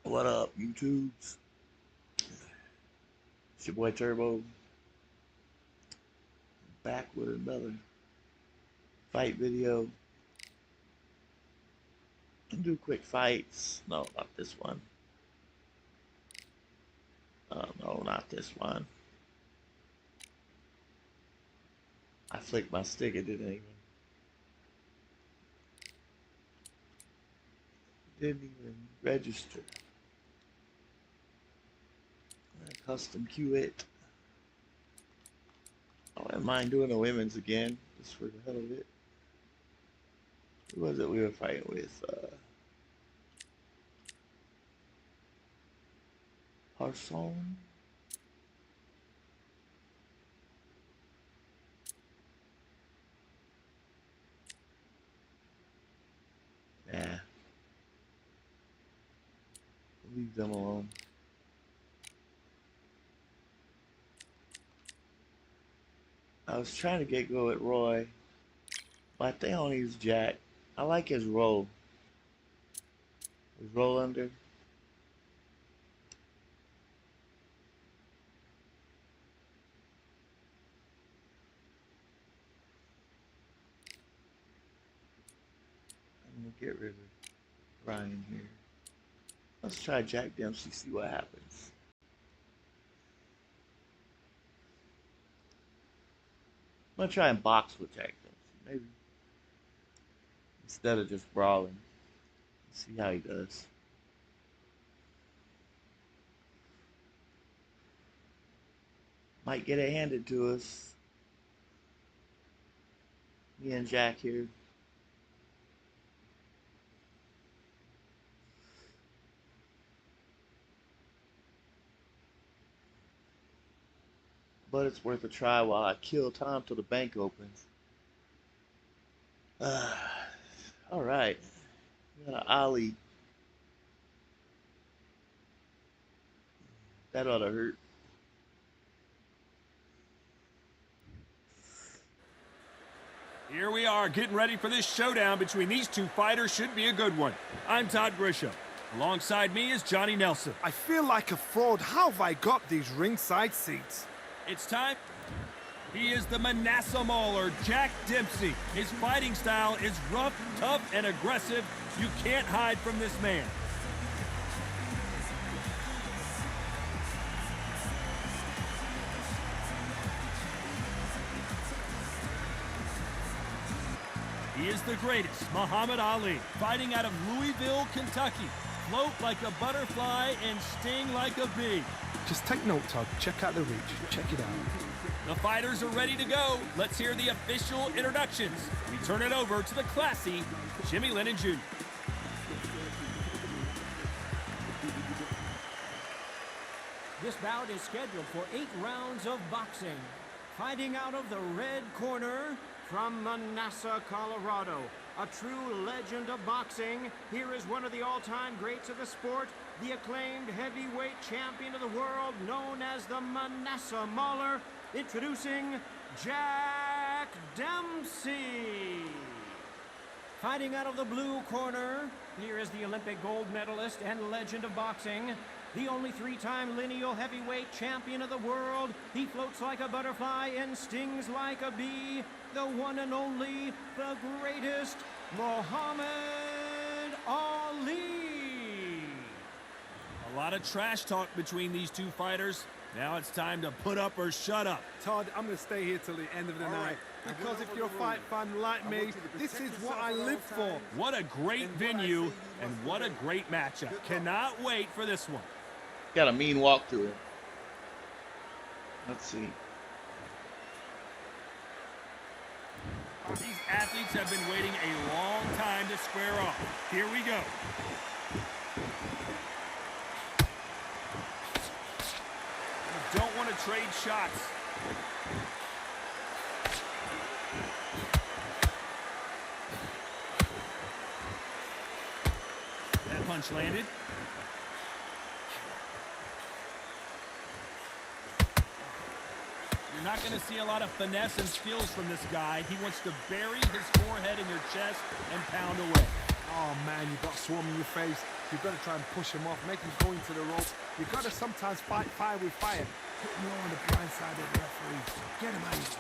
What up, YouTubes? It's your boy Turbo, back with another fight video. Do quick fights. No, not this one. No, not this one. I flicked my stick, it didn't even register. Custom queue it. I wouldn't mind doing the women's again, just for the hell of it. Who was it we were fighting with? Harson? Nah. Leave them alone. I was trying to get go at Roy, but I think I only use Jack. I like his roll. His roll under. I'm gonna get rid of Ryan here. Let's try Jack Dempsey, see what happens. I'm gonna try and box with Jack Dempsey, maybe. Instead of just brawling. See how he does. Might get it handed to us. Me and Jack here. But it's worth a try while I kill time till the bank opens. Alright. We got an ollie. That ought to hurt. Here we are, getting ready for this showdown between these two fighters. Should be a good one. I'm Todd Grisham. Alongside me is Johnny Nelson. I feel like a fraud. How have I got these ringside seats? It's time. He is the Manasseh Mauler, Jack Dempsey. His fighting style is rough, tough, and aggressive. You can't hide from this man. He is the greatest, Muhammad Ali, fighting out of Louisville, Kentucky. Float like a butterfly and sting like a bee. Just take note, Todd. Check out the reach. Check it out. The fighters are ready to go. Let's hear the official introductions. We turn it over to the classy Jimmy Lennon Jr. This bout is scheduled for 8 rounds of boxing. Fighting out of the red corner from Manasseh, Colorado, a true legend of boxing. Here is one of the all-time greats of the sport, the acclaimed heavyweight champion of the world, known as the Manasseh Mauler. Introducing Jack Dempsey. Fighting out of the blue corner, here is the Olympic gold medalist and legend of boxing, the only 3-time lineal heavyweight champion of the world. He floats like a butterfly and stings like a bee. The one and only, the greatest, Muhammad Ali. A lot of trash talk between these two fighters. Now it's time to put up or shut up. Todd, I'm going to stay here till the end of the night. Because if you're a fight fan like me, this is what I live for. What a great venue and what a great matchup. Cannot wait for this one. Got a mean walk to it. Let's see. These athletes have been waiting a long time to square off. Here we go. You don't want to trade shots. That punch landed. You're not going to see a lot of finesse and skills from this guy. He wants to bury his forehead in your chest and pound away. Oh man, you've got a swarm in your face. You've got to try and push him off, make him go into the rope. You've got to sometimes fight fire with fire. Put him on the blind side of the referee. Get him out of here.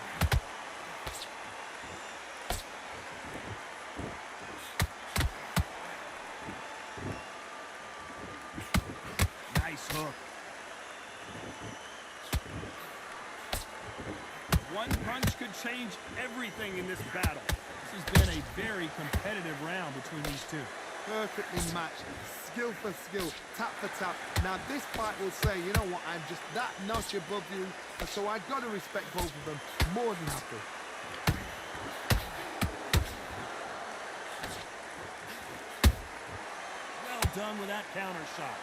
Nice hook. One punch could change everything in this battle. This has been a very competitive round between these two. Perfectly matched, skill for skill, tap for tap. Now this fight will say, you know what, I'm just that notch above you, and so I've got to respect both of them more than happy. Well done with that counter shot.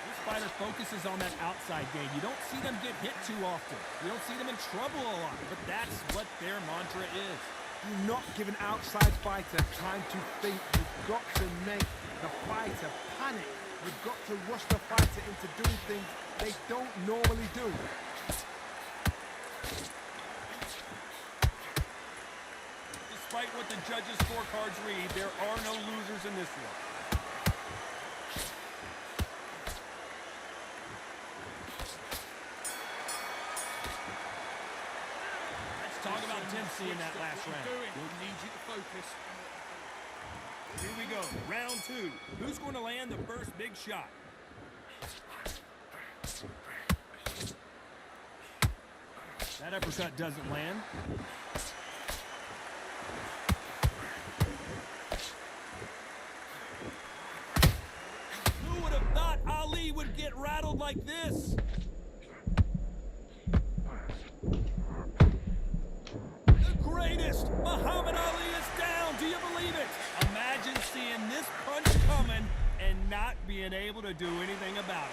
This fighter focuses on that outside game. You don't see them get hit too often. You don't see them in trouble a lot, but that's what their mantra is. Do not give an outside fighter time to think. You've got to make the fighter panic. You've got to rush the fighter into doing things they don't normally do. Despite what the judges' scorecards read, there are no losers in this one. Let's talk about Dempsey in that last round. We'll need you to focus. Here we go, round two. Who's going to land the first big shot? That uppercut doesn't land. Who would have thought Ali would get rattled like this? The greatest! Muhammad Ali is down! Do you believe it? Imagine seeing this punch coming and not being able to do anything about it.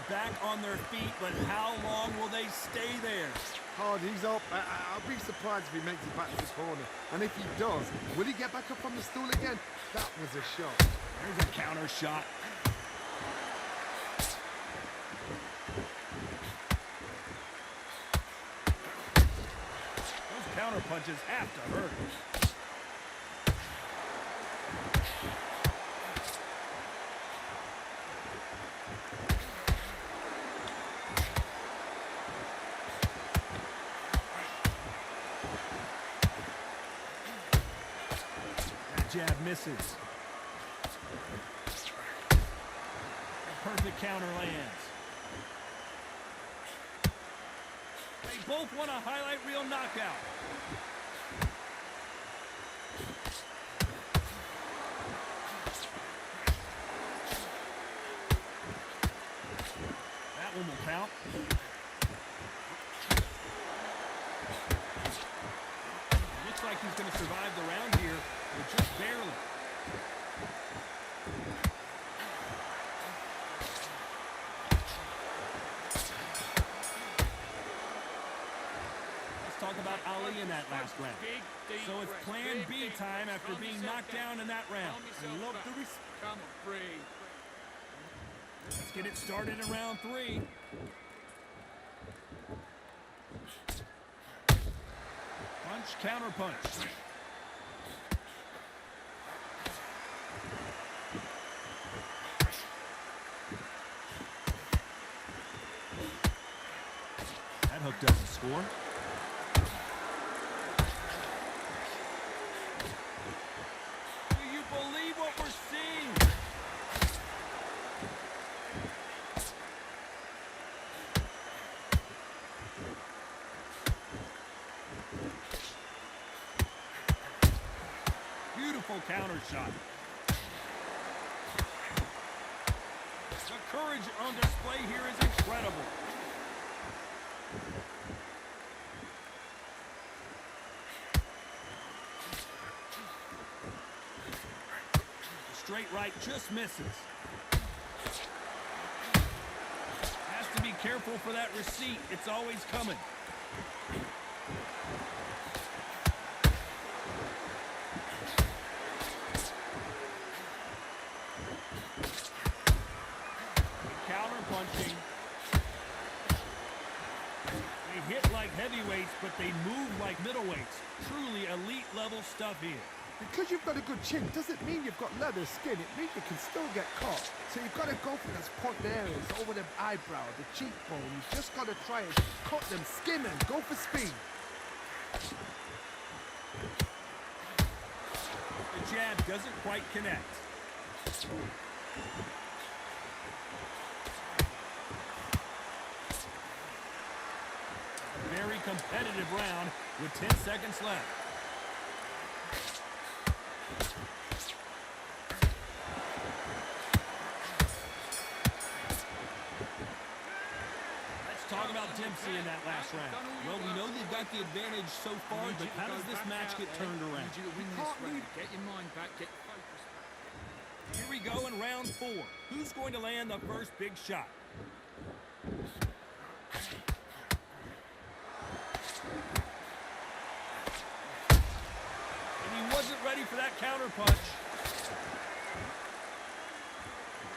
Back on their feet, but how long will they stay there? Hard, he's up. I'll be surprised if he makes it back to the corner. And if he does, will he get back up on the stool again? That was a shot. There's a counter shot. Those counter punches have to hurt. Jab misses. A perfect counter lands. They both want a highlight reel knockout. That one will count. Looks like he's going to survive the round here. But just barely. Let's talk about Ali in that last round. So it's plan B time after being knocked down in that round. Love the Come on, free. Let's get it started in round three. Punch, counter punch. That hook doesn't score. Do you believe what we're seeing? Beautiful counter shot. The courage on display here is incredible. Straight right just misses. Has to be careful for that receipt. It's always coming. They move like middleweights. Truly elite level stuff here. Because you've got a good chin doesn't mean you've got leather skin. It means you can still get caught. So you've got to go for those point areas, over the eyebrow, the cheekbone. You've just got to try and cut them, skim them, go for speed. The jab doesn't quite connect. Very competitive round with 10 seconds left. Talk about Dempsey in that last round. Well, we know they've got the advantage so far, but how does this match get turned around? Need you to win this round. Get your mind back, get your focus back. Here we go in round 4. Who's going to land the first big shot? And he wasn't ready for that counter punch.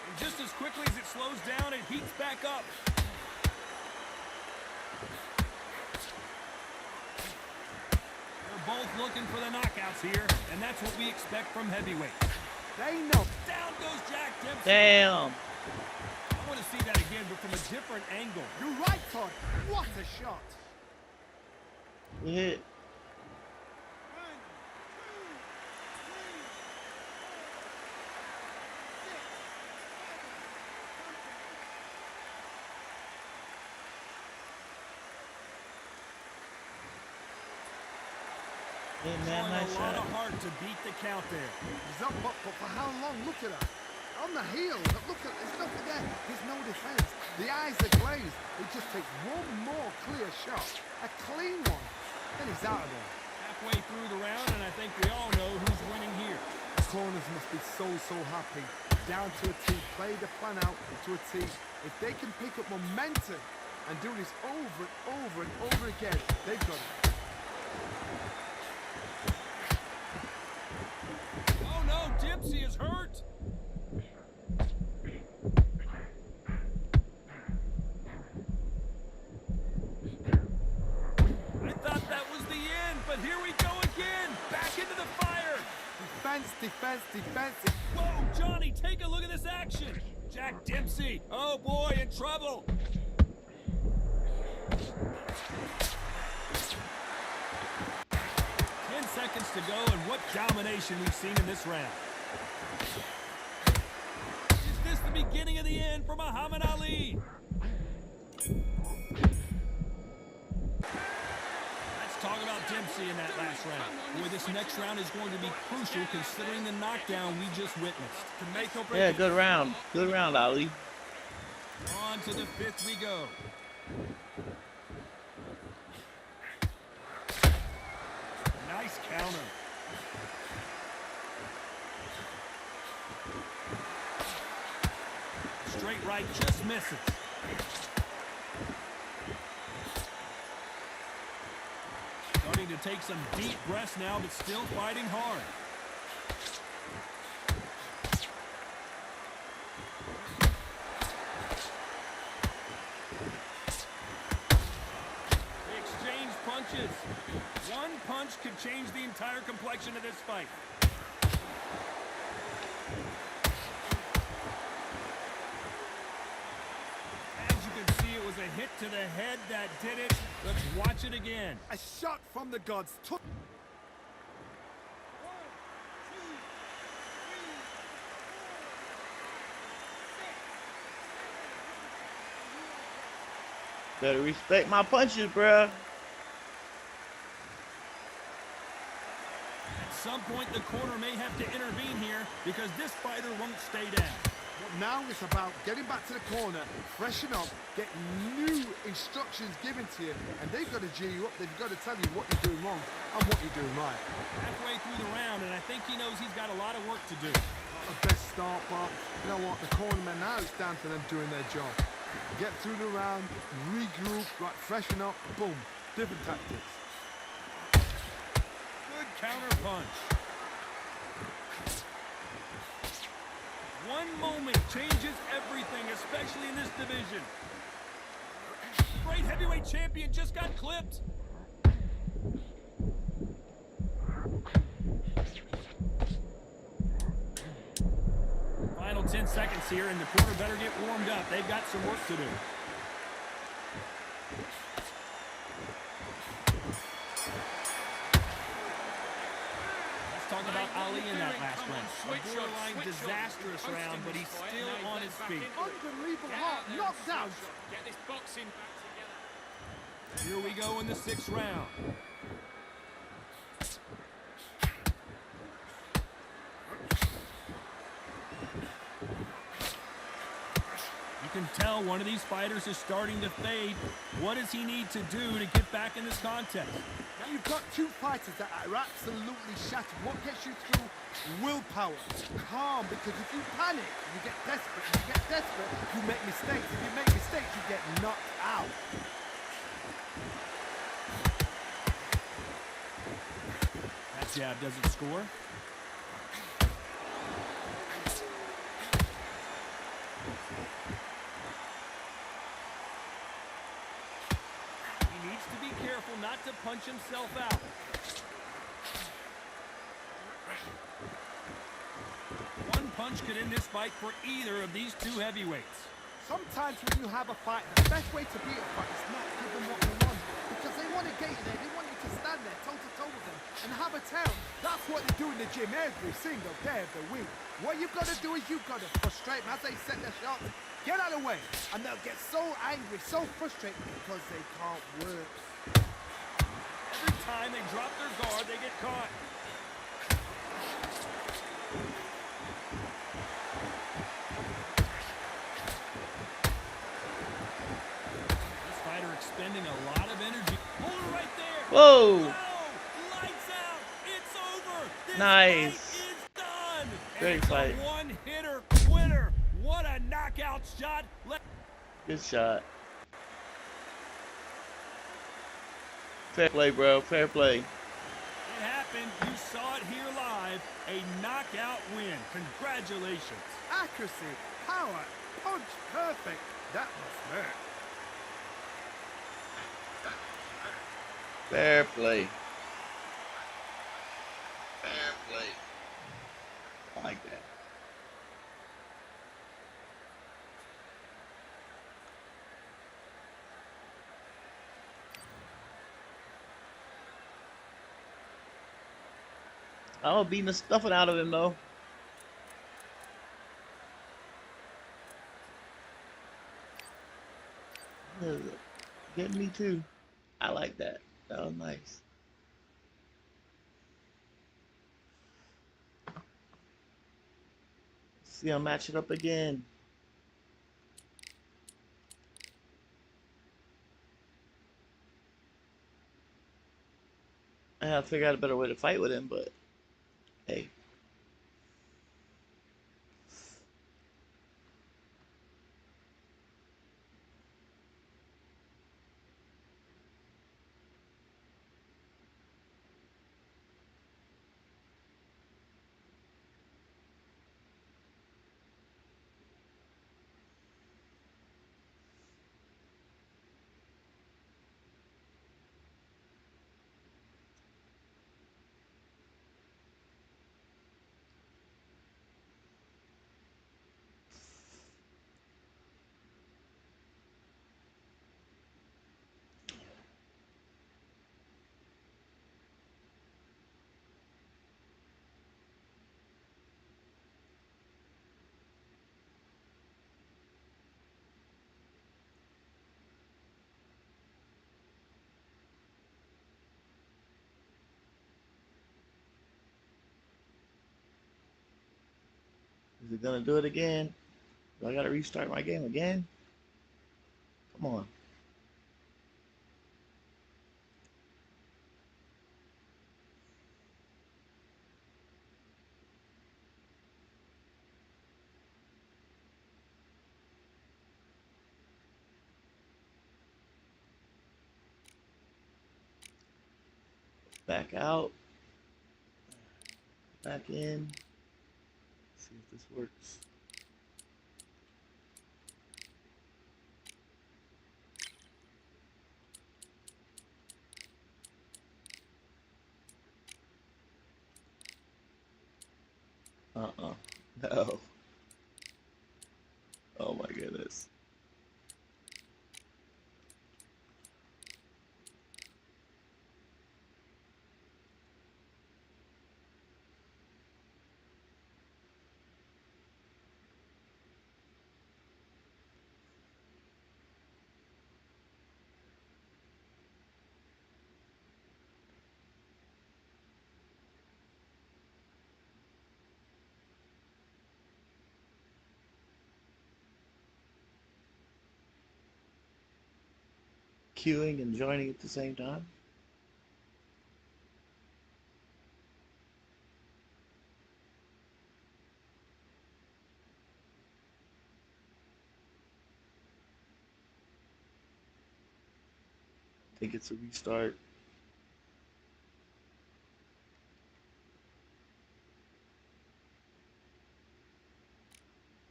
And just as quickly as it slows down, it heats back up. Both looking for the knockouts here, and that's what we expect from heavyweight. They know. Down goes Jack Dempsey. Damn. I want to see that again, but from a different angle. You're right, Todd. What a shot. Good hit. Hey, man, Showing nice a lot shot. of heart to beat the count there. He's up, but for how long? Look at that. On the heel. Look at, there's nothing there. There's no defense. The eyes are glazed. It just takes one more clear shot. A clean one. Then he's out of there. Halfway through the round, and I think we all know who's winning here. The corners must be so happy. Down to a T. Play the plan out to a T. If they can pick up momentum and do this over and over and over again, they've got it. Oh no, Dempsey is hurt. I thought that was the end, but here we go again. Back into the fire. Defense. Whoa, Johnny, take a look at this action. Jack Dempsey, oh boy, in trouble. Seconds to go, and what domination we've seen in this round. Is this the beginning of the end for Muhammad Ali? Let's talk about Dempsey in that last round. Boy, this next round is going to be crucial considering the knockdown we just witnessed. To make or break. Yeah, good round. Good round, Ali. On to the 5th we go. Nice counter. Straight right just misses. Starting to take some deep breaths now, but still fighting hard. They exchange punches. One punch could change the entire complexion of this fight. As you can see, it was a hit to the head that did it. Let's watch it again. A shot from the gods. Better respect my punches, bruh. At some point, the corner may have to intervene here because this fighter won't stay down. But now it's about getting back to the corner, freshen up, get new instructions given to you, and they've got to G you up. They've got to tell you what you're doing wrong and what you're doing right. Halfway through the round, and I think he knows he's got a lot of work to do. The best start, Bob. You know what? The cornermen now, it's down to them doing their job. Get through the round, regroup, right, freshen up, boom. Different tactics. Good counter punch. One moment changes everything, especially in this division. Great heavyweight champion just got clipped. seconds here, and the corner better get warmed up. They've got some work to do. Talk about Ali in that last round. A borderline disastrous round, but he's still on his feet. Unbelievable heart, knocked out. Get this boxing back together. Here we go in the 6th round. You can tell one of these fighters is starting to fade. What does he need to do to get back in this contest? You've got two fighters that are absolutely shattered. What gets you through? Willpower. Calm, because if you panic, you get desperate. If you get desperate, you make mistakes. If you make mistakes, you get knocked out. That jab doesn't score. Not to punch himself out. One punch could end this fight for either of these two heavyweights. Sometimes when you have a fight, the best way to beat a fight is not give them what they want. Because they want to get you there. They want you to stand there toe-to-toe with them and have a tell. That's what they do in the gym every single day of the week. What you've got to do is you've got to frustrate them as they set their shots. Get out of the way. And they'll get so angry, so frustrated because they can't work. Every time they drop their guard, they get caught. This fighter expending a lot of energy. Hold it right there. Whoa! Lights out. It's over. This Nice. fight is done. Great And it's fight. a one-hitter winner. What a knockout shot. Good shot. Fair play, bro. Fair play. It happened. You saw it here live. A knockout win. Congratulations. Accuracy, power, punch, perfect. That must hurt. Fair play. Fair play. I like that. I was beating the stuffing out of him though. Get me too. I like that. That was nice. See, I'll match it up again. I have to figure out a better way to fight with him, but hey. Is it gonna do it again? Do I gotta restart my game again? Come on. Back out. Back in. See if this works. No. Oh my goodness. Queuing and joining at the same time? I think it's a restart.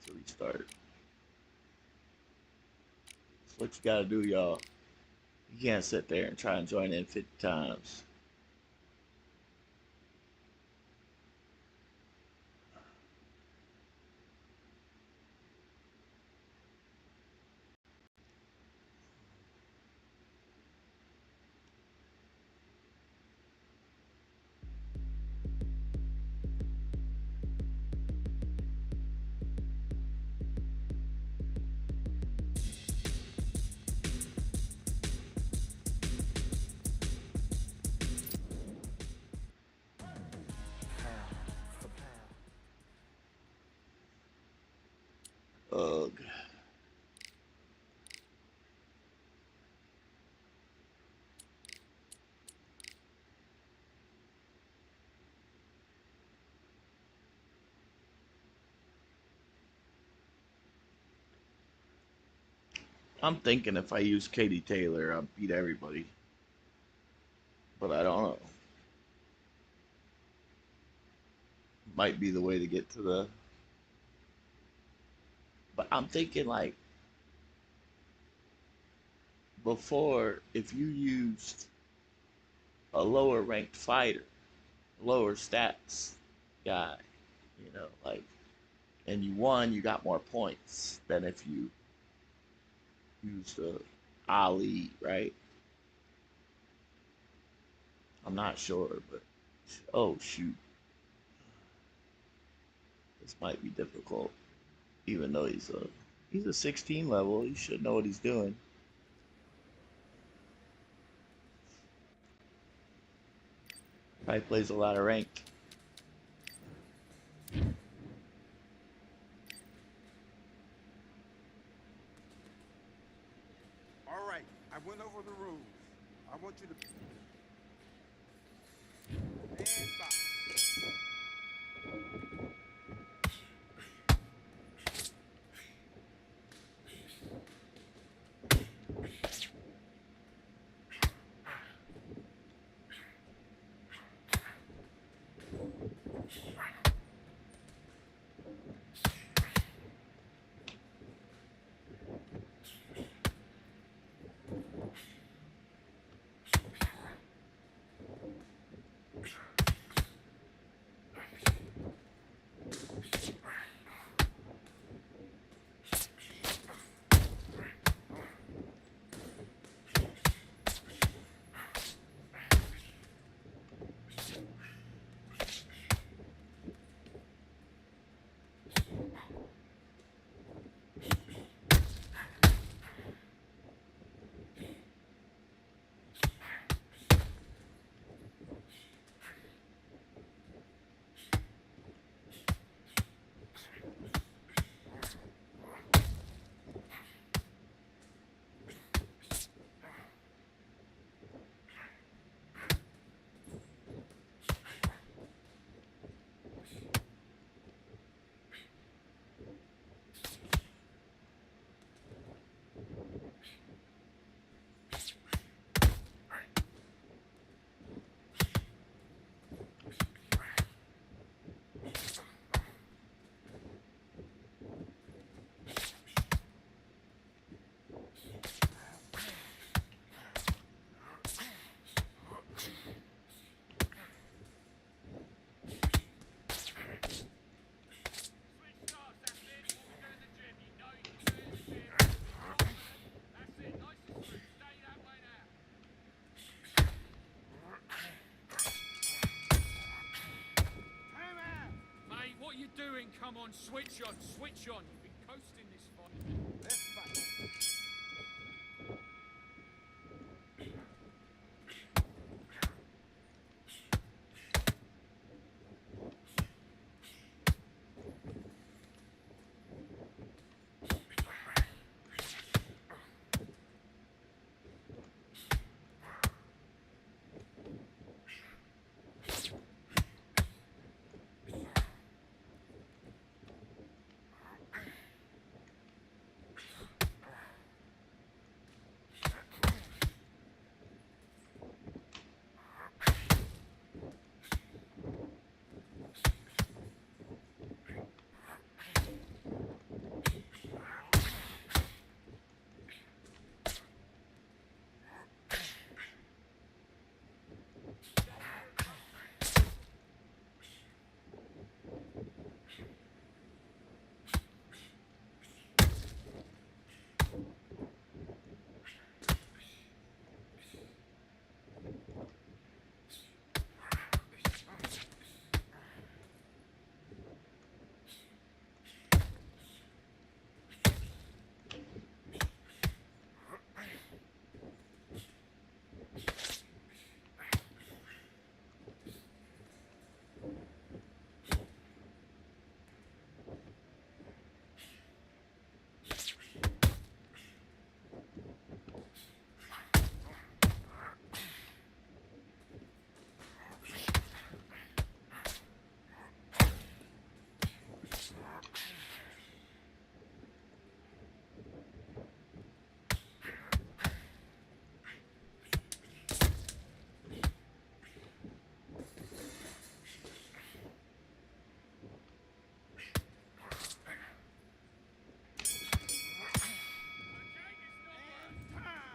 It's a restart. That's what you gotta do, y'all. You can't sit there and try and join in 50 times. Ugh. I'm thinking if I use Katie Taylor, I'll beat everybody. But I don't know. Might be the way to get to the. But I'm thinking like before, if you used a lower ranked fighter, lower stats guy, like, and you won, you got more points than if you used a Ali, right? I'm not sure, but oh shoot, this might be difficult. Even though he's a 16 level, he should know what he's doing. Probably plays a lot of ranked. All right, I went over the rules. I want you to stand by. doing? Come on, switch on, switch on. You've been coasting this fight. Left back.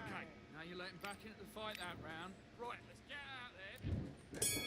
Okay, now you're letting back into the fight that round. Right, let's get out there. Let's go.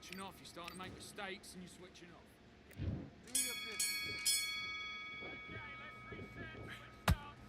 switching off. You're starting to make mistakes and you're switching off. Do your business. Okay, let's reset. Switch starts.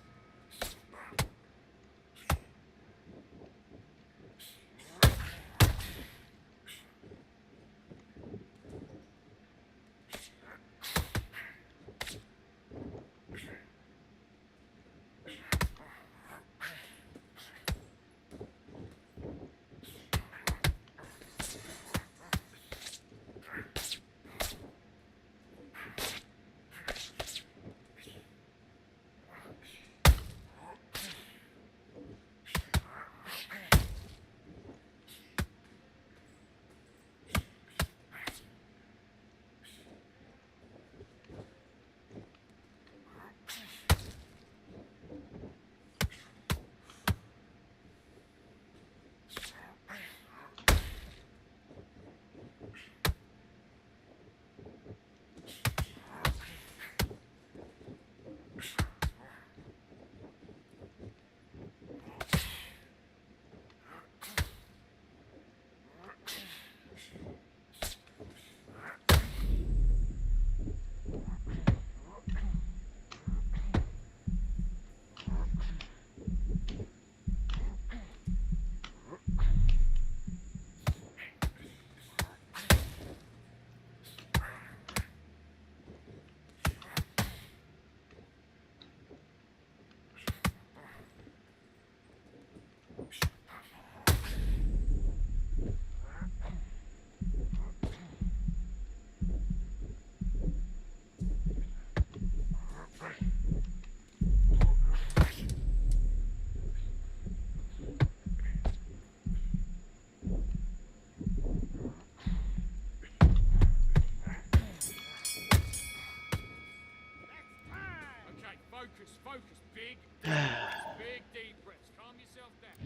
Okay, focus, focus. Big deep breaths. Big deep breaths. Calm yourself down.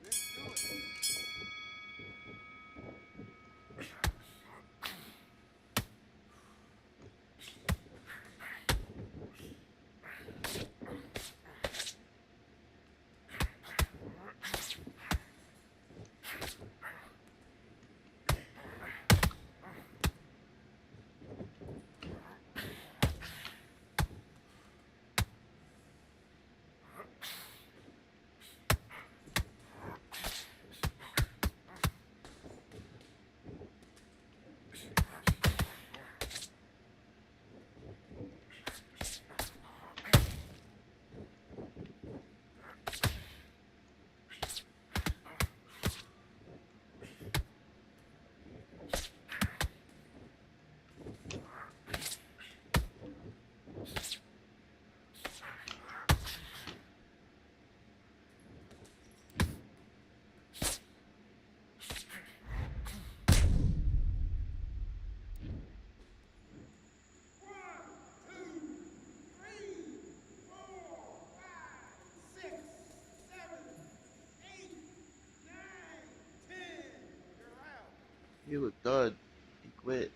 Let's do it. He was done. He quit.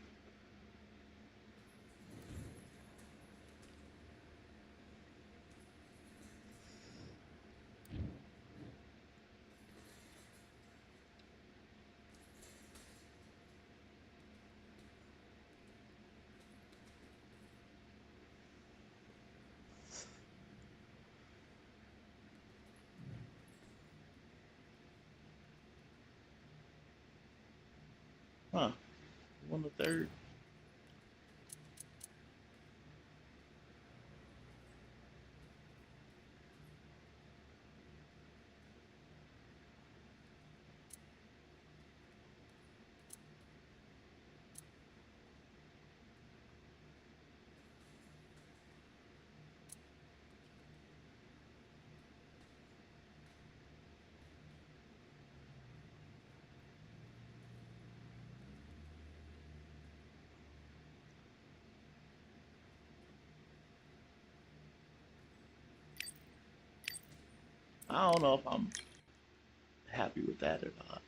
Huh. He won the third. I don't know if I'm happy with that or not.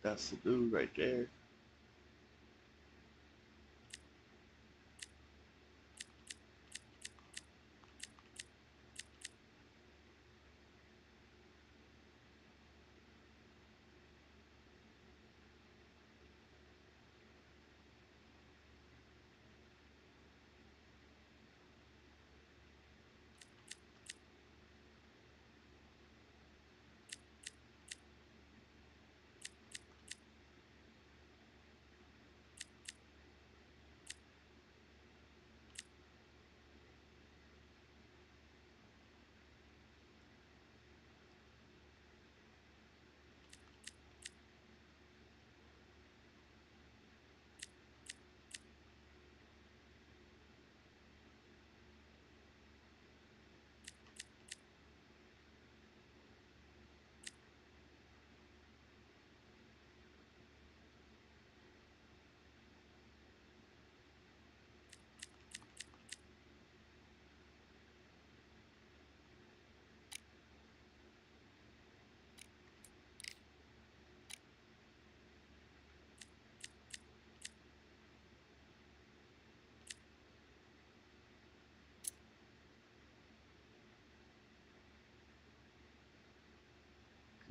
That's the dude right there.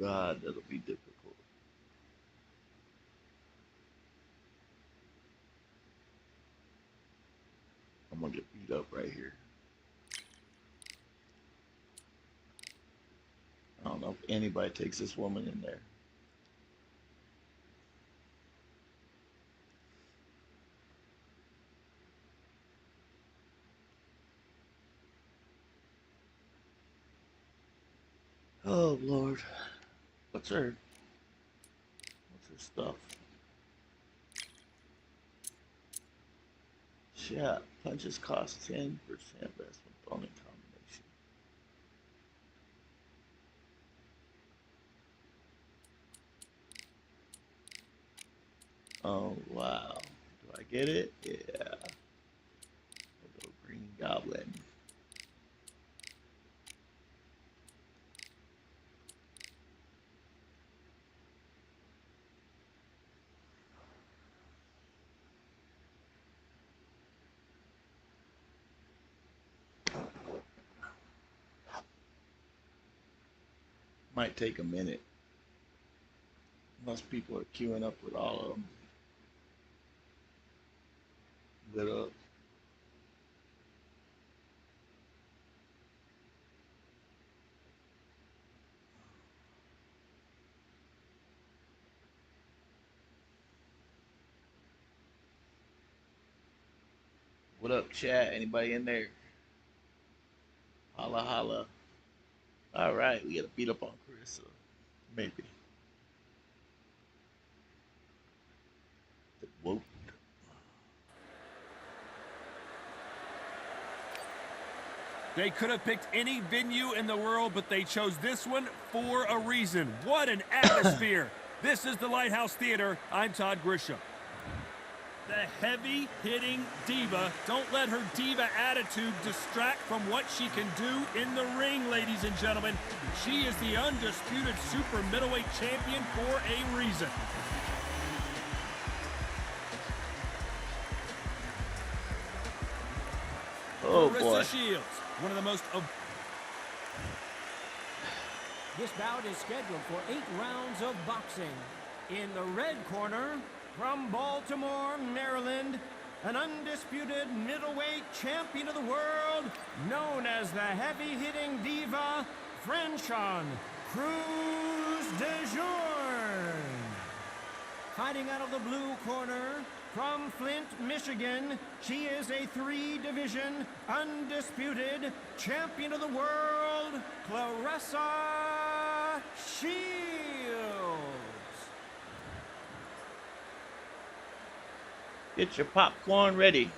God, that'll be difficult. I'm gonna get beat up right here. I don't know if anybody takes this woman in there. Oh Lord, what's her stuff? Yeah, punches cost 10% less when thrown in combination. Oh wow, do I get it? Yeah, a little green goblin. Might take a minute. Most people are queuing up with all of them. Lit up. What up, chat? Anybody in there? Holla, holla. All right, we gotta beat up on Chris. Maybe. Whoa. They could have picked any venue in the world, but they chose this one for a reason. What an atmosphere. This is the Lighthouse Theater. I'm Todd Grisham. The heavy-hitting diva. Don't let her diva attitude distract from what she can do in the ring, ladies and gentlemen. She is the undisputed super middleweight champion for a reason. Oh Marissa boy. Shields, one of the most... This bout is scheduled for 8 rounds of boxing. In the red corner, from Baltimore, Maryland, an undisputed middleweight champion of the world, known as the heavy-hitting diva, Franchon Cruz de Journe. Fighting out of the blue corner, from Flint, Michigan, she is a 3-division, undisputed champion of the world, Claressa Shields. Get your popcorn ready.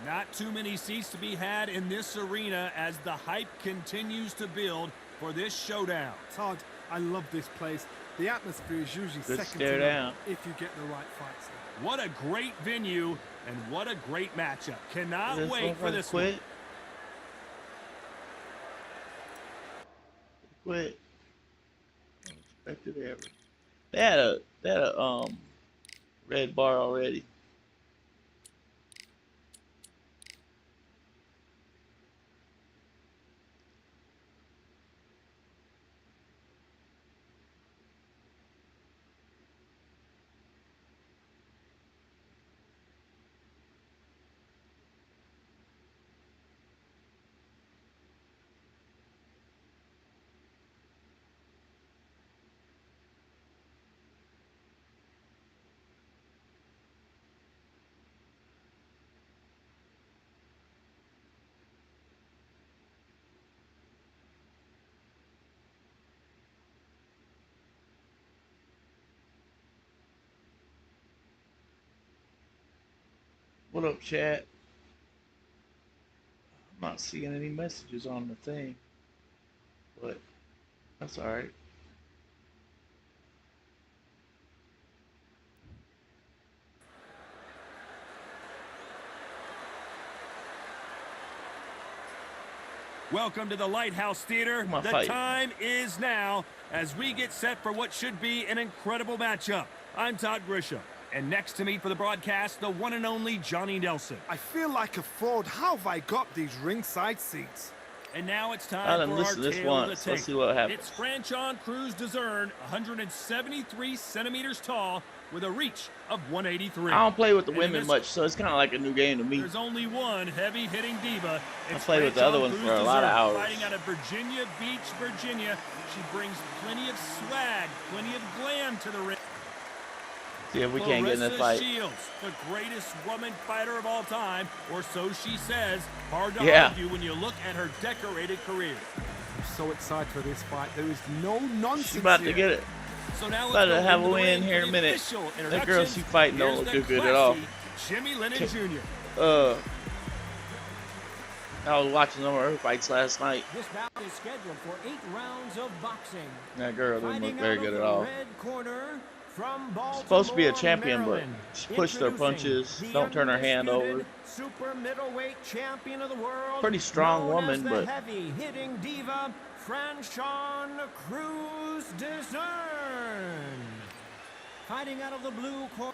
Not too many seats to be had in this arena as the hype continues to build for this showdown. Todd, I love this place. The atmosphere is usually Good second stare to none down. if you get the right fights in. What a great venue and what a great matchup. Cannot This wait for one this quit. one. Quit. Expected error. They had a red bar already. What up, chat? I'm not seeing any messages on the thing, but that's all right. Welcome to the Lighthouse Theater. Come on, The fight. time is now as we get set for what should be an incredible matchup. I'm Todd Grisham, and next to me for the broadcast, the one and only Johnny Nelson. I feel like a fraud. How have I got these ringside seats? And now it's I time done for our listened to this tale of the once. tape. Let's see what happens. It's Franchon Cruz Dezern, 173 centimeters tall, with a reach of 183. I don't play with the And in women this- much, so it's kind of like a new game to me. There's only one heavy-hitting diva. It's played with the other Franchon ones Cruz for a lot of Dezern, hours. Fighting out of Virginia Beach, Virginia. She brings plenty of swag, plenty of glam to the ring. See if we can't get in this Clarissa fight. Shields, the greatest woman fighter of all time, or so she says. Hard to Yeah. argue when you look at her decorated career. I'm so excited for this fight. There is no nonsense She's about to here. get it. So now About let's to go have into a the win ring here for in a the minute. official That girl introductions. she fighting don't Here's look the good at all. classy Jimmy Lennon Jr. I was watching some of her fights last night. This bout is scheduled for 8 rounds of boxing. That girl didn't look Fighting very out good of at the all. red corner from Baltimore, Supposed to be a champion, but Maryland. she pushed their Introducing punches, the don't turn her hand over. undisputed super middleweight champion of the world. Pretty strong known woman, as the but heavy-hitting diva, Franchon Cruz Dezern. Fighting out of the blue corner.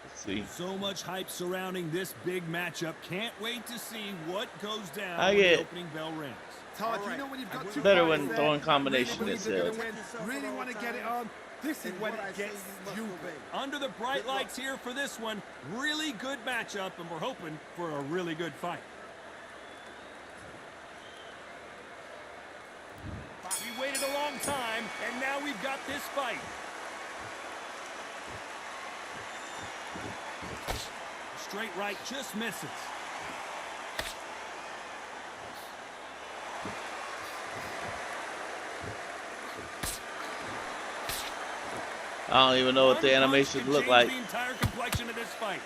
let's see. So much hype surrounding this big matchup. Can't wait to see what goes down I when the get- opening bell rings. Todd, you know when you've got two Better fighters when there, throwing combination really is believe they're gonna win, really want to get it on. This is when it gets stupid. Under the bright lights here for this one, really good matchup, and we're hoping for a really good fight. We waited a long time, and now we've got this fight. Straight right just misses. I don't even know what the One punch animations can look change like. the entire complexion of this fight.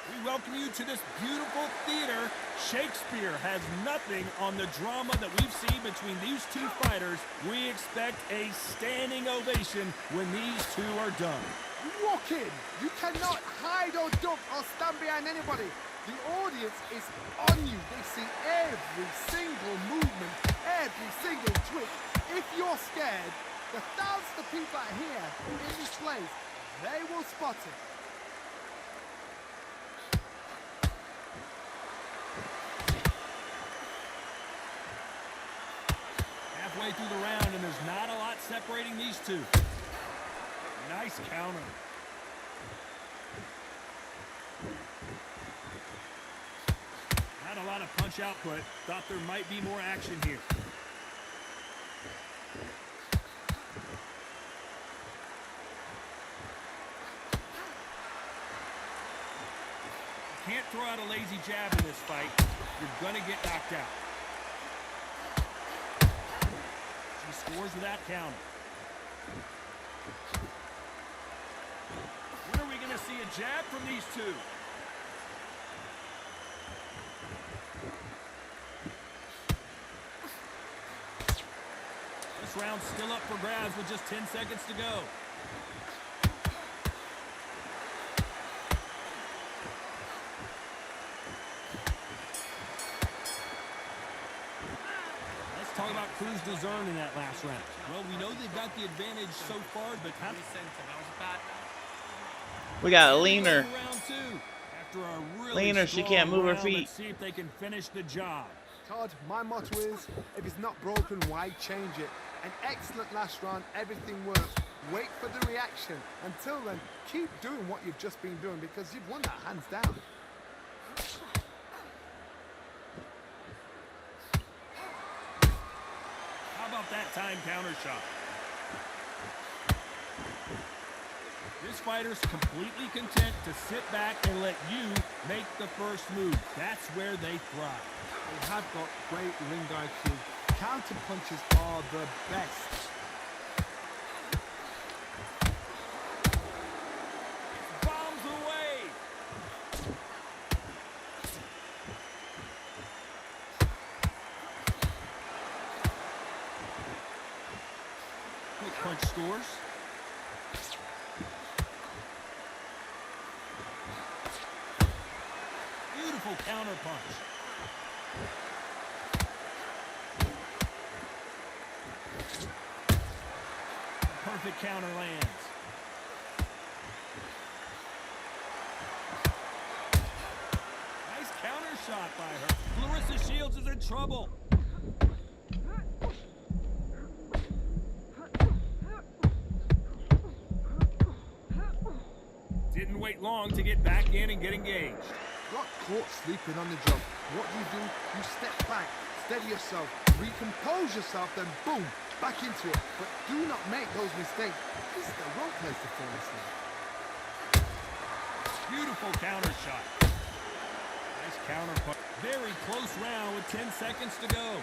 We welcome you to this beautiful theater. Shakespeare has nothing on the drama that we've seen between these two fighters. We expect a standing ovation when these two are done. You walk in, you cannot hide or duck or stand behind anybody. The audience is on you. They see every single movement, every single twitch. If you're scared, the thousands of people that are here in this place, they will spot it. Halfway through the round, and there's not a lot separating these two. Nice counter. Not a lot of punch output. Thought there might be more action here. Can't throw out a lazy jab in this fight. You're gonna get knocked out. She scores without counter. When are we gonna see a jab from these two? This round's still up for grabs with just 10 seconds to go. Let's Cruz deserved in that last round? Well, we know they've got the advantage so far, but how We got a leaner. round two. After a really Leaner, she can't move her round, feet. Let's see if they can finish the job. Todd, my motto is, if it's not broken, why change it? An excellent last round, everything worked. Wait for the reaction. Until then, keep doing what you've just been doing because you've won that hands down. How about that time counter shot? This fighter's completely content to sit back and let you make the first move. That's where they thrive. They have got great ring IQ. Counter punches are the best. Bombs away. Quick punch scores. Beautiful counter punch. Perfect counter lands. Nice counter shot by her. Clarissa Shields is in trouble. Didn't wait long to get back in and get engaged. Got caught sleeping on the job. What do? You step back, steady yourself, recompose yourself, then boom, back into it. But do not make those mistakes. This is the wrong place to fall asleep. Beautiful counter shot. Nice counter punch. Very close round with 10 seconds to go.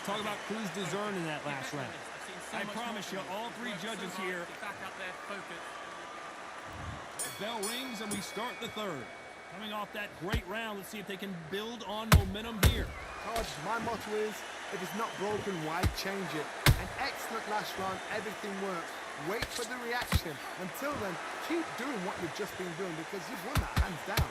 Talk about Cruz deserved in that last round. I promise you, all three judges here. The bell rings and we start the third. Coming off that great round, let's see if they can build on momentum here. Todd, my motto is, if it's not broken, why change it? An excellent last round, everything works. Wait for the reaction. Until then, keep doing what you've just been doing because you've won that hands down.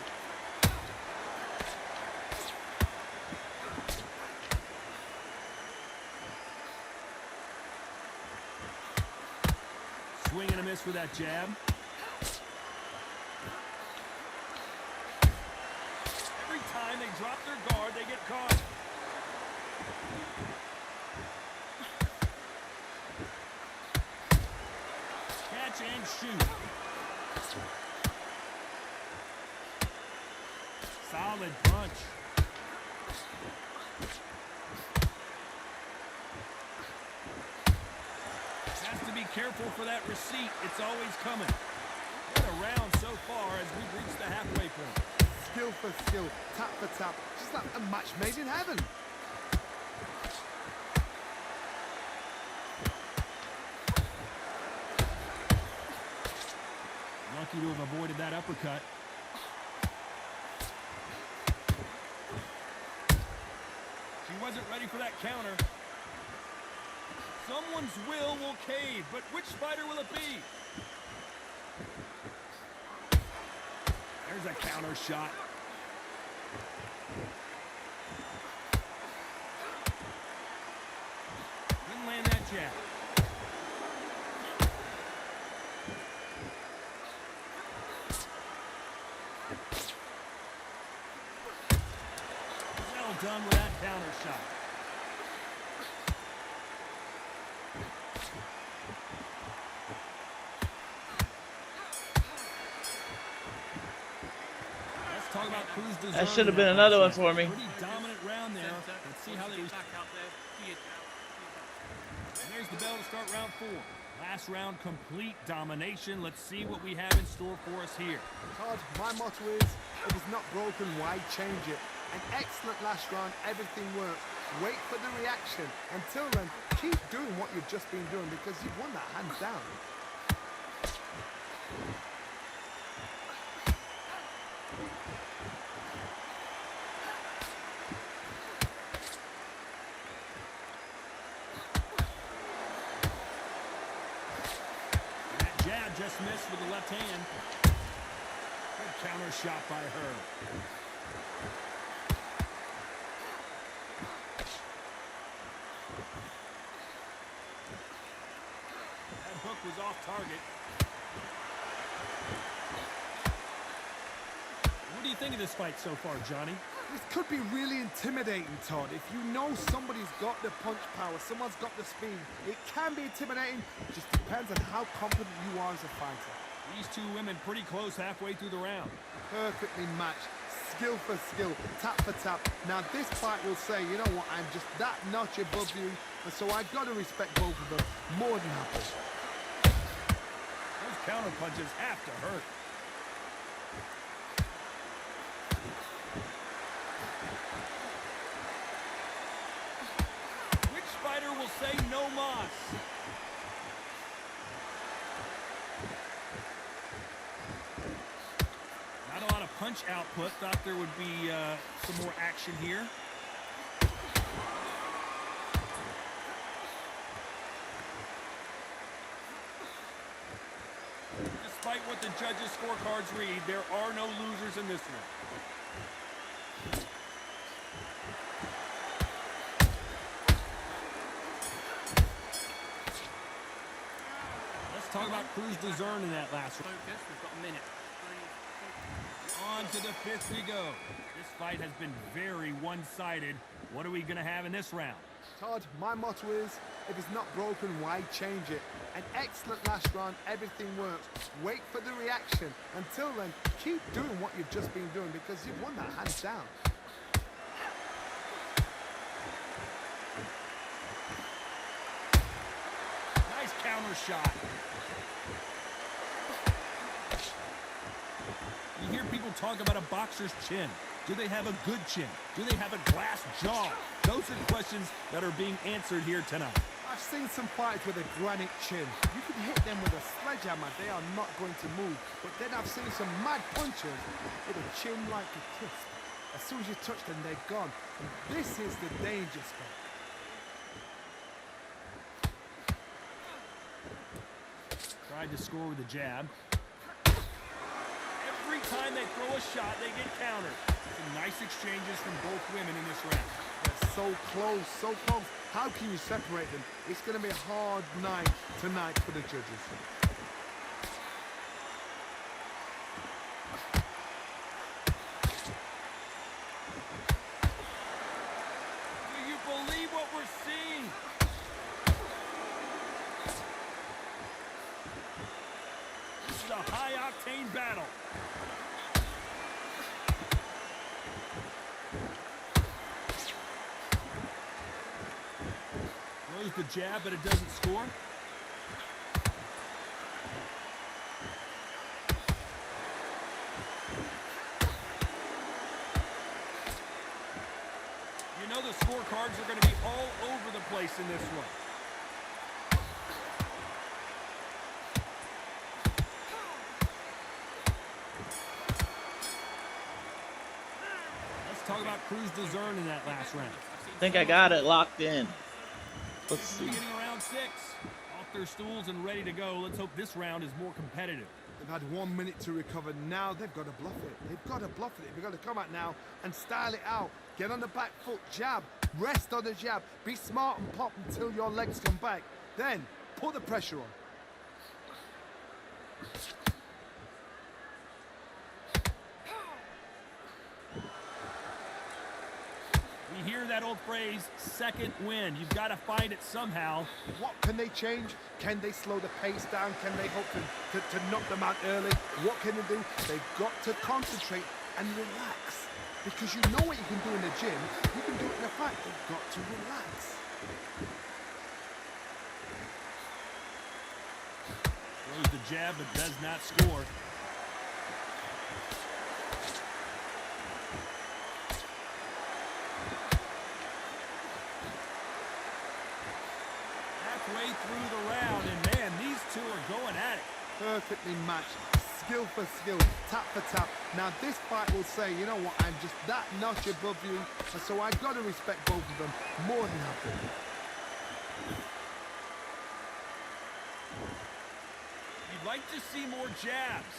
Swing and a miss with that jab. Every time they drop their guard, they get caught. Catch and shoot. Solid punch. Careful for that receipt. It's always coming. What a round so far as we've reached the halfway point. Skill for skill, tap for tap. Just like a match made in heaven. Lucky to have avoided that uppercut. She wasn't ready for that counter. Someone's will cave, but which fighter will it be? There's a counter shot. Didn't land that jab. Well done with that counter shot. That should have been another one for me. Pretty dominant round there. Let's see how they back out there. And there's the bell to start round 4. Last round, complete domination. Let's see what we have in store for us here. Todd, my motto is, if it's not broken, why change it? An excellent last round, everything works. Wait for the reaction. Until then, keep doing what you've just been doing because you've won that hands down. Just missed. cross with the left hand. Good counter shot by her. That hook was off target. What do you think of this fight so far, Johnny? This could be really intimidating, Todd. If you know somebody's got the punch power, someone's got the speed, it can be intimidating. It just depends on how confident you are as a fighter. These two women pretty close halfway through the round. Perfectly matched, skill for skill, tap for tap. Now this fight will say, you know what, I'm just that notch above you, and so I've got to respect both of them more than happy. Those counter punches have to hurt. Which fighter will say no mas? Not a lot of punch output. Thought there would be some more action here. Despite what the judges' scorecards read, there are no losers in this one. Let's talk about Cruz Dezern in that last round. Focus, we've got a minute. On to the fifth we go. This fight has been very one-sided. What are we going to have in this round? Todd, my motto is, if it's not broken, why change it? An excellent last round, everything works. Wait for the reaction. Until then, keep doing what you've just been doing because you've won that hands down. Nice counter shot. You hear people talk about a boxer's chin. Do they have a good chin? Do they have a glass jaw? Those are the questions that are being answered here tonight. I've seen some fighters with a granite chin. You can hit them with a sledgehammer, they are not going to move. But then I've seen some mad punchers with a chin like a crisp. As soon as you touch them, they're gone. And this is the danger spot. Tried to score with a jab. Every time they throw a shot, they get countered. Some nice exchanges from both women in this round. They're so close, so close. How can you separate them? It's going to be a hard night tonight for the judges. Do you believe what we're seeing? This is a high-octane battle. Throws the jab, but it doesn't score. You know the scorecards are going to be all over the place in this one. Let's talk about Cruz Dezern in that last round. I think I got it locked in. Let's see. Beginning of round 6. Off their stools and ready to go. Let's hope this round is more competitive. They've had 1 minute to recover. Now they've got to bluff it. They've got to bluff it. They've got to come out now and style it out. Get on the back foot, jab, rest on the jab. Be smart and pop until your legs come back. Then put the pressure on. We hear that old phrase, second wind. You've got to find it somehow. What can they change? Can they slow the pace down? Can they hope to knock them out early? What can they do? They've got to concentrate and relax. Because you know what you can do in the gym, you can do it in a fight. They've got to relax. Throws the jab, but does not score. Halfway through the round, and man, these two are going at it. Perfectly matched. Skill for skill, tap for tap. Now this fight will say, you know what, I'm just that notch above you, and so I've got to respect both of them more than happy. You'd I'd like to see more jabs.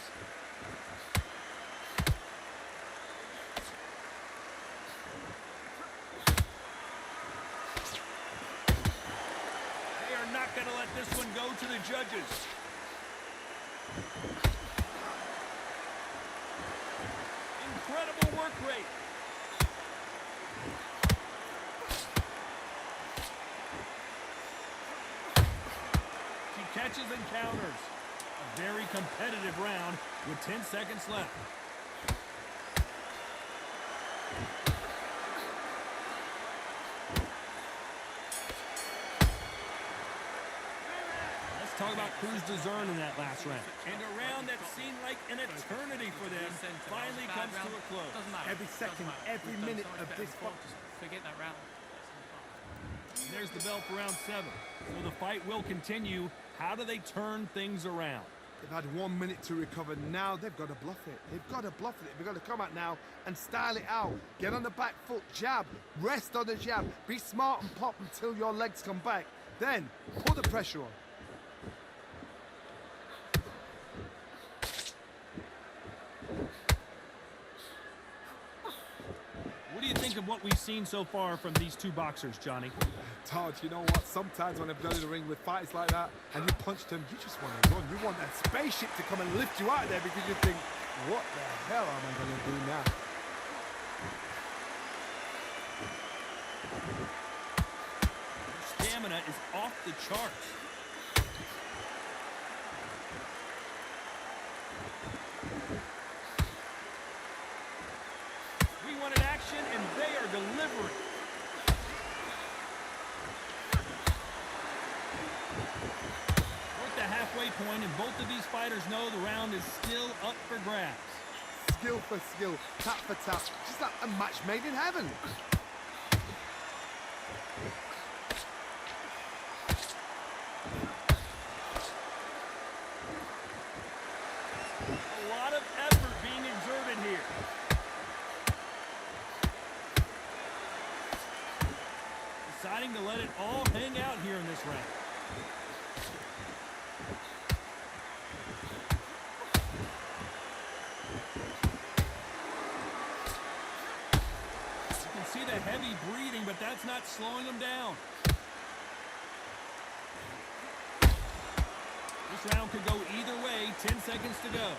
They are not going to let this one go to the judges. Incredible work rate. She catches and counters. A very competitive round with 10 seconds left. Let's talk about Cruz Dezern in that last round. And a round that seemed like an eternity for them finally comes to a close. Every second, every minute of this fight. Forget that round. And there's the bell for round 7. So the fight will continue. How do they turn things around? They've had 1 minute to recover. Now they've got to bluff it. They've got to bluff it. They've got to come out now and style it out. Get on the back foot, jab, rest on the jab. Be smart and pop until your legs come back. Then put the pressure on. What do you think of what we've seen so far from these two boxers, Johnny? Todd, you know what? Sometimes when I've done in the ring with fighters like that and you punch them, you just want to run. You want that spaceship to come and lift you out of there because you think, what the hell am I going to do now? Stamina is off the charts. We wanted action, and they are delivering. We're at the halfway point, and both of these fighters know the round is still up for grabs. Skill for skill, tap for tap, just like a match made in heaven. A lot of effort being exerted here. Deciding to let it all hang out here in this round. You can see the heavy breathing, but that's not slowing them down. This round could go either way. 10 seconds to go.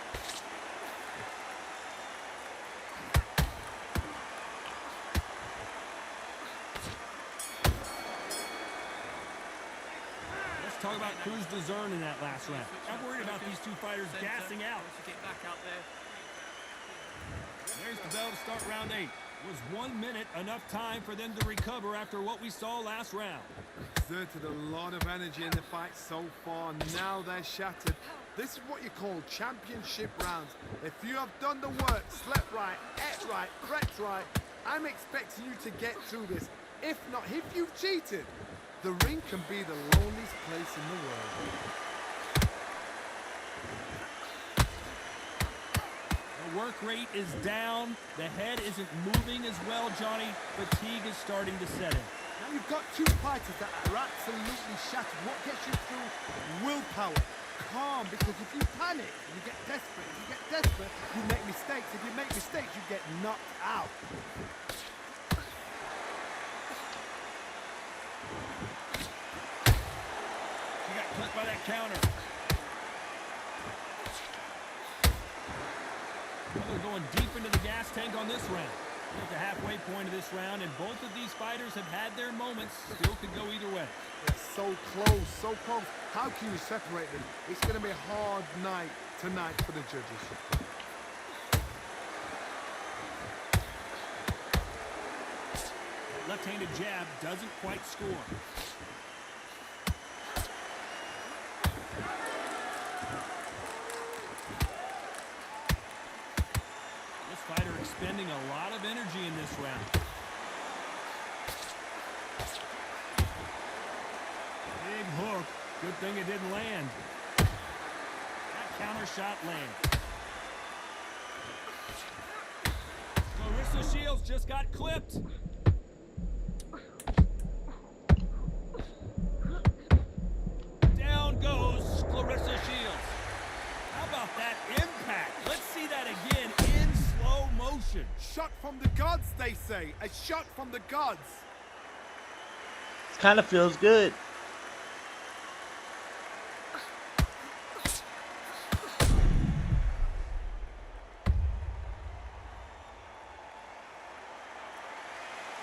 Let's talk about Cruz Dezern in that last round. I'm worried about these two fighters gassing out. Get back out there. There's the bell to start round 8. Was 1 minute enough time for them to recover after what we saw last round? Exerted a lot of energy in the fight so far. Now they're shattered. This is what you call championship rounds. If you have done the work, slept right, ate right, prepped right, I'm expecting you to get through this. If not, if you've cheated, the ring can be the loneliest place in the world. The work rate is down. The head isn't moving as well, Johnny. Fatigue is starting to set in. Now you've got two fighters that are absolutely shattered. What gets you through? Willpower. Calm, because if you panic, you get desperate. If you get desperate, you make mistakes. If you make mistakes, you get knocked out. He got clipped by that counter. They're going deep into the gas tank on this round. We're at the halfway point of this round, and both of these fighters have had their moments. Still could go either way. They're so close, so close. How can you separate them? It's going to be a hard night tonight for the judges. Left-handed jab doesn't quite score. This fighter expending a lot of energy in this round. Big hook. Good thing it didn't land. That counter shot lands. Clarissa Shields just got clipped. Down goes Clarissa Shields. submission. Shot from the gods, they say. A shot from the gods. It kind of feels good.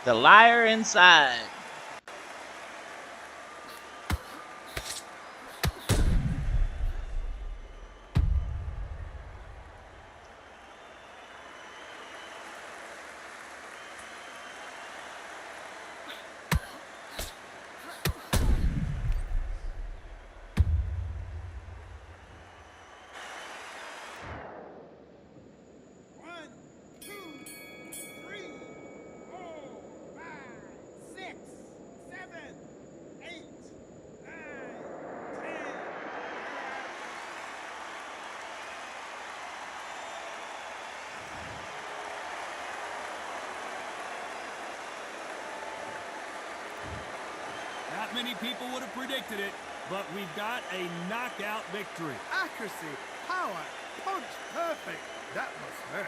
The liar inside. Not many people would have predicted it, but we've got a knockout victory. Accuracy, power, punch, perfect. That must hurt.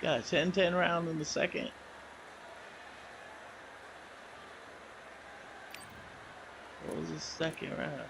Got a 10-10 round in the second. What was the second round?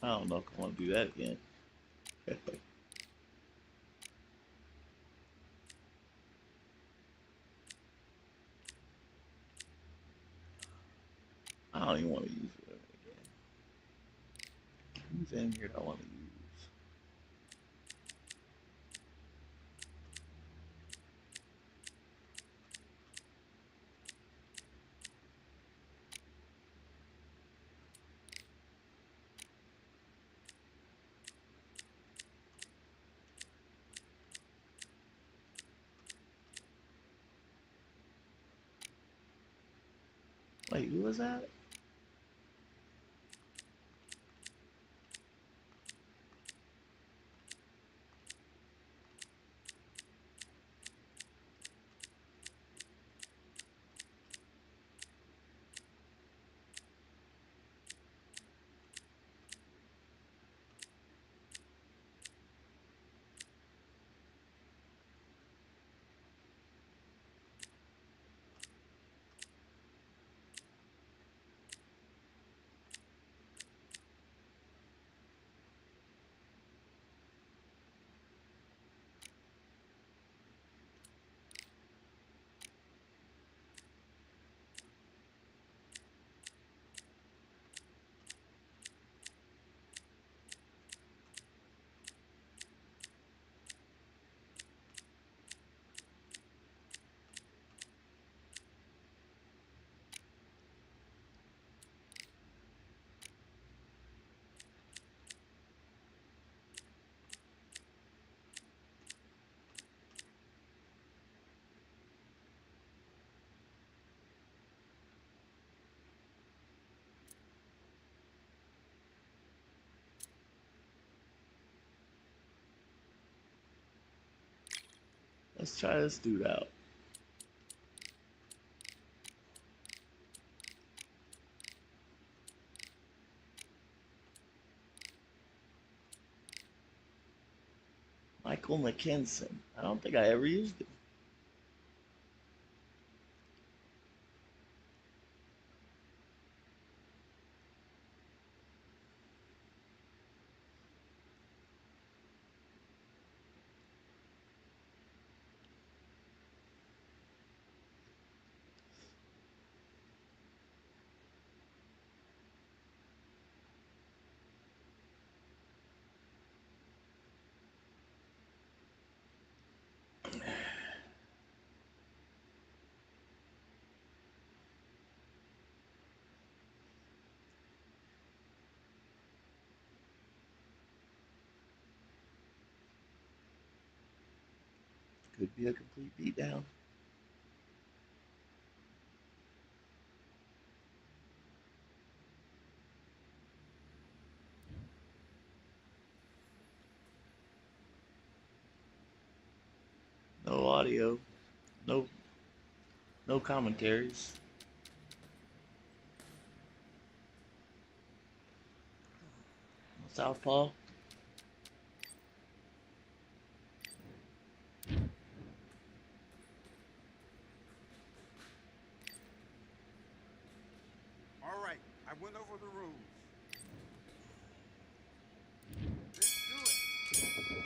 I don't know if I want to do that again. I don't even want to use it again. Who's in here that I want to use? Wait, who was that? Let's try this dude out. Michael McKinson. I don't think I ever used it. Could be a complete beatdown. No audio. No commentaries. Southpaw. All right, I went over the rules. Let's do it.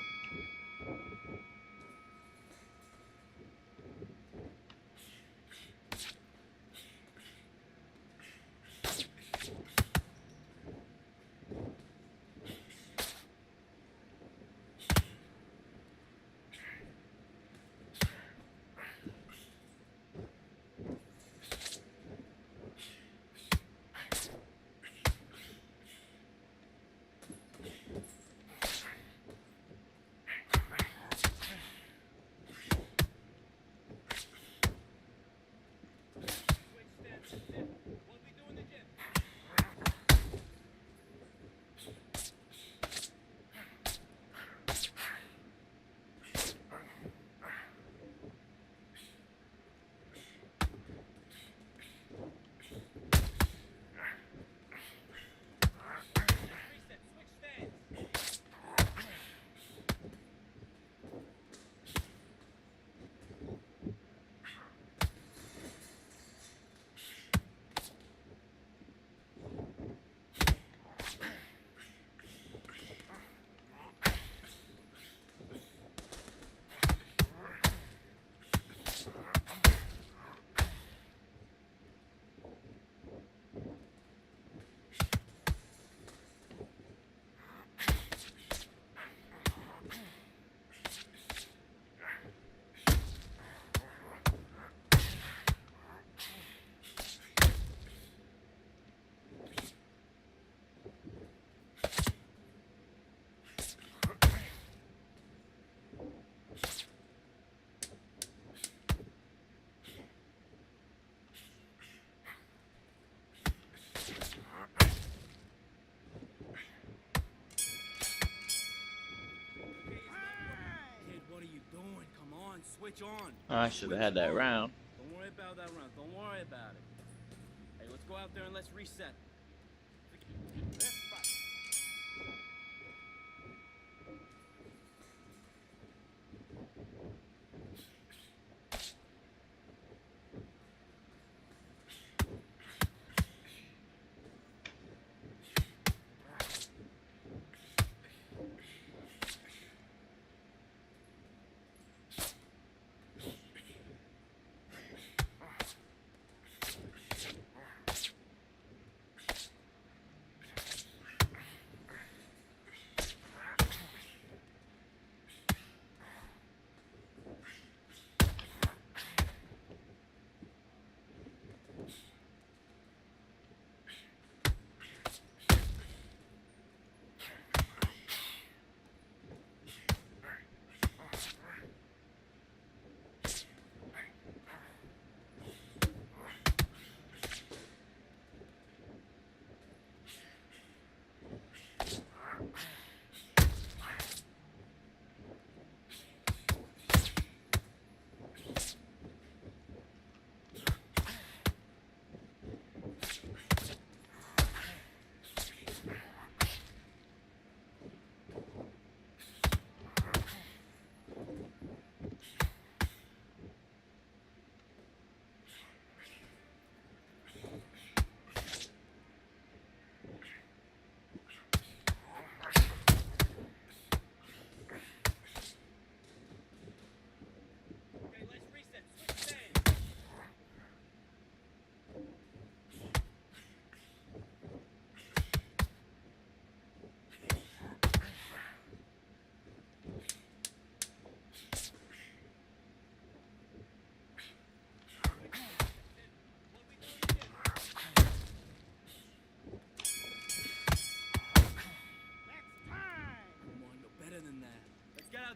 Switch on. I should have had that round. Don't worry about that round. Don't worry about it. Hey, let's go out there and let's reset. Let's fight.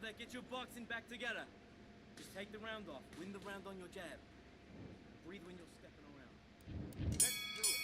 there, get your boxing back together. Just take the round off. Win the round on your jab. Breathe when you're stepping around. Let's do it.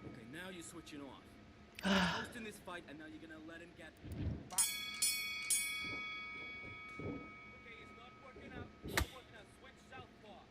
Okay, now you're switching off. Hosting this fight, and now you're gonna let him get. Okay, it's not working out. It's not working out. Switch southpaw.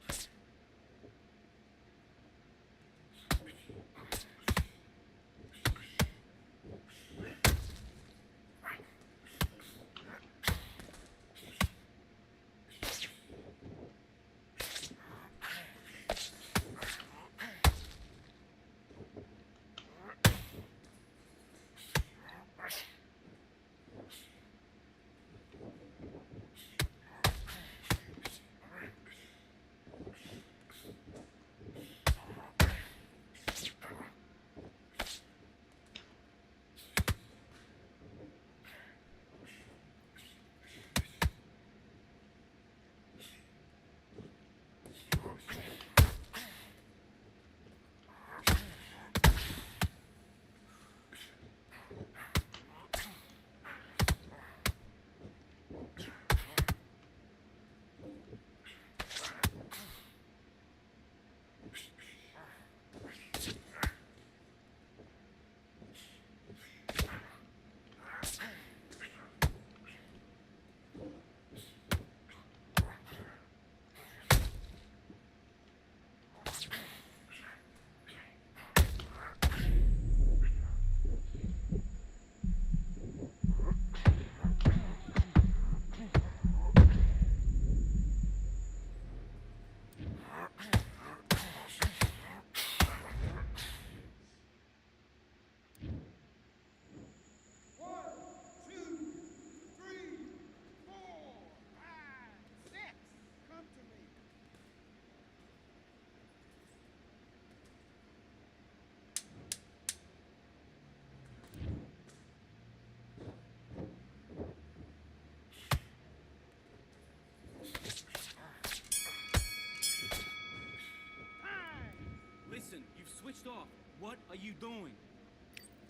Listen, you've switched off. What are you doing?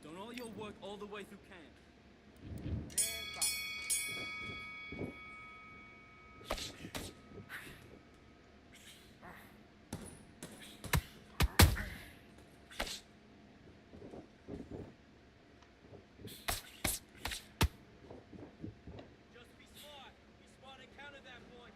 Done all your work all the way through camp. Just be smart. Be smart and counter that, boy.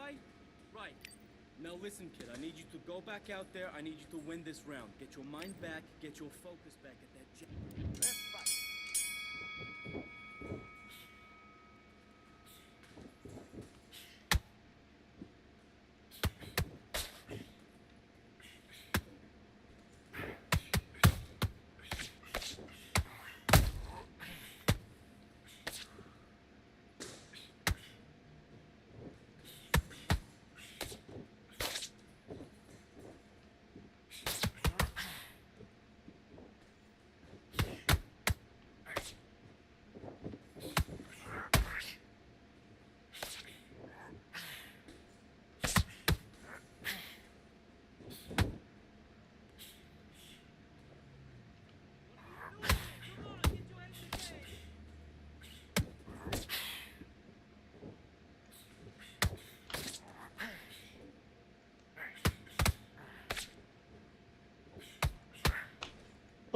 fight? Right. Now listen, kid, I need you to go back out there. I need you to win this round. Get your mind back, get your focus back at that jab. Let's fight.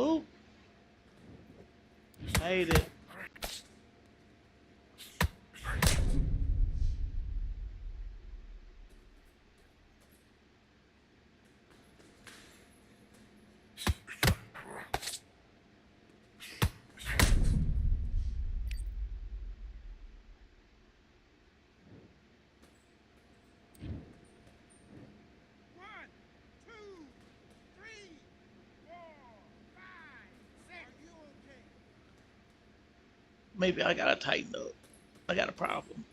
Oh, hate it. One, two, three, four, five, six. Are you okay? Maybe I gotta tighten up. I got a problem.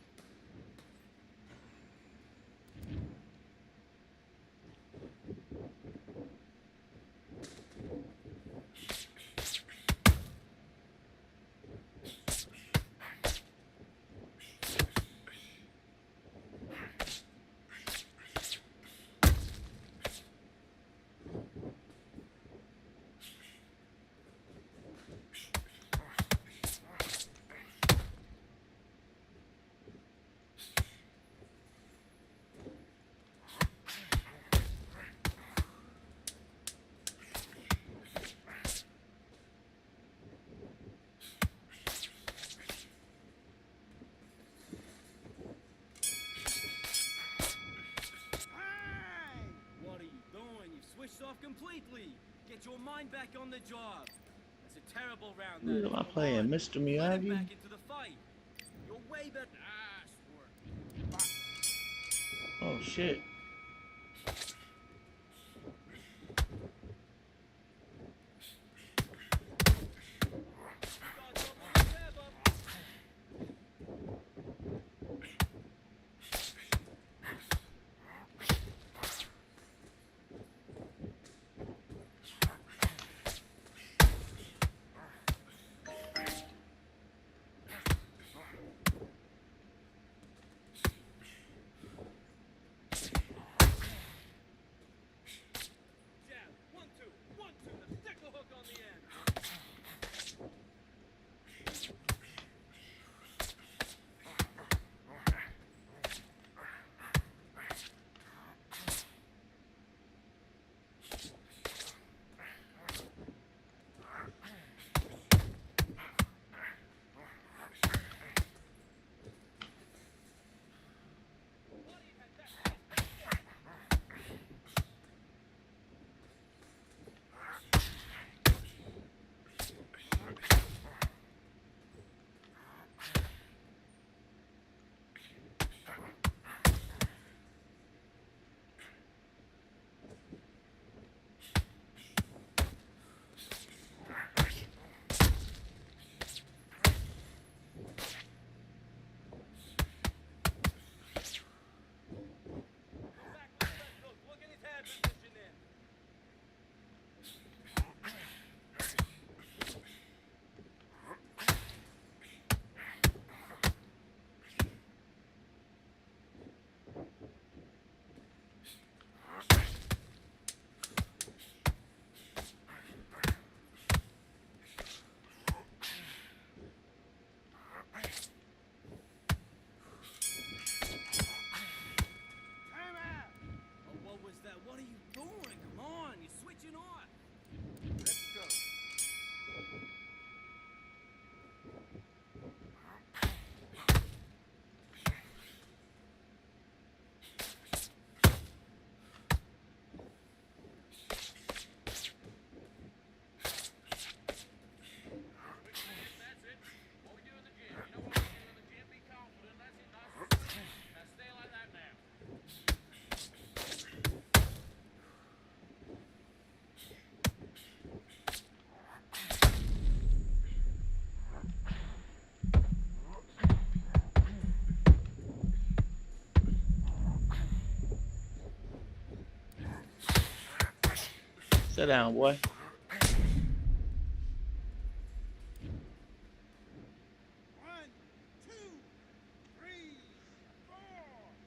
What are you doing? You've switched off completely. Get your mind back on the job. That's a terrible round. Who That am I is. Come playing? on. Mr. Let him Miyagi? back into the fight. You're way better. Nice work. Oh shit. Sit down, boy. One, two, three, four,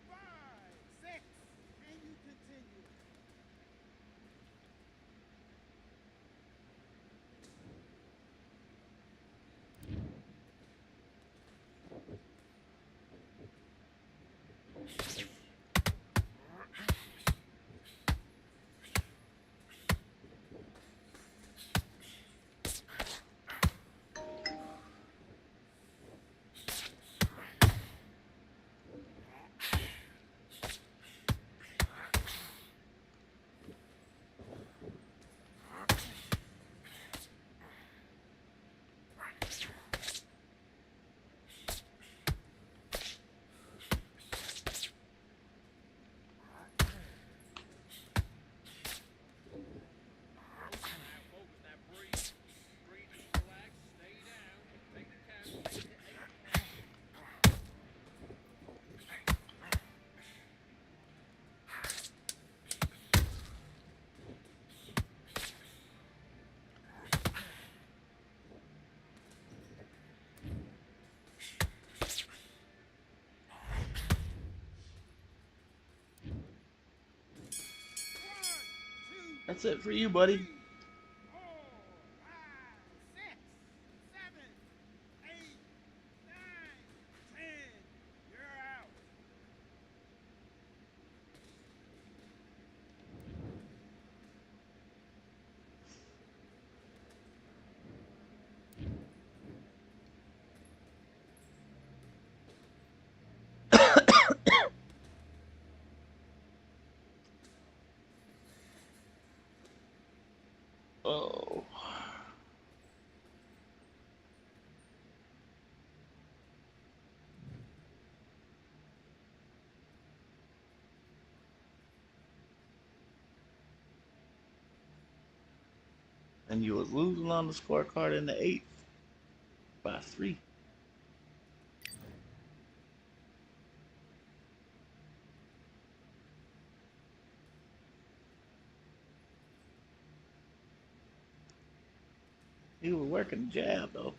five, six. Can you continue? That's it for you, buddy. 4, 5, 6, 7, 8, 9, 10. You're out. Oh. And you was losing on the scorecard in the 8th by 3. He was working jab though.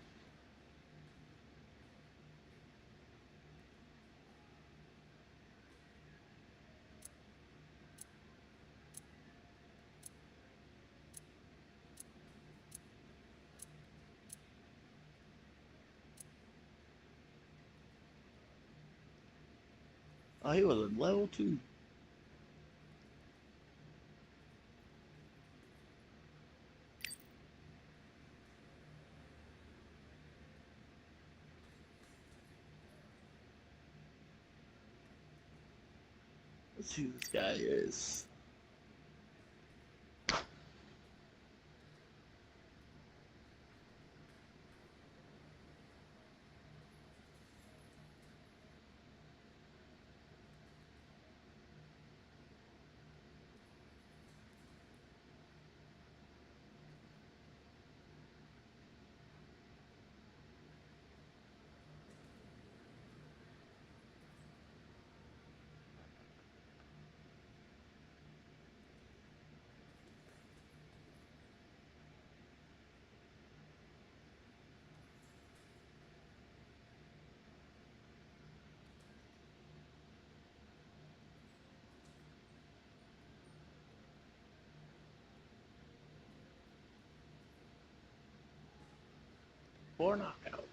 Oh, he was a level 2. Let's see who this guy is. Four knockout.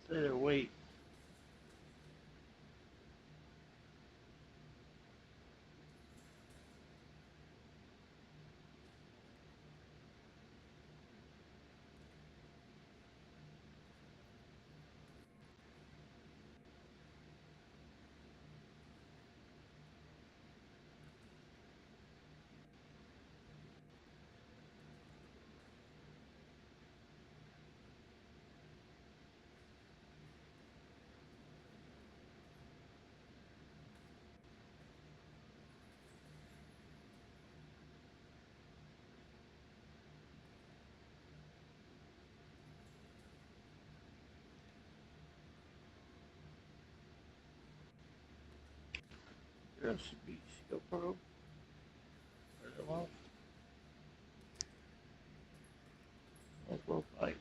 Say their weight. That should be Steel Pro. Both fights.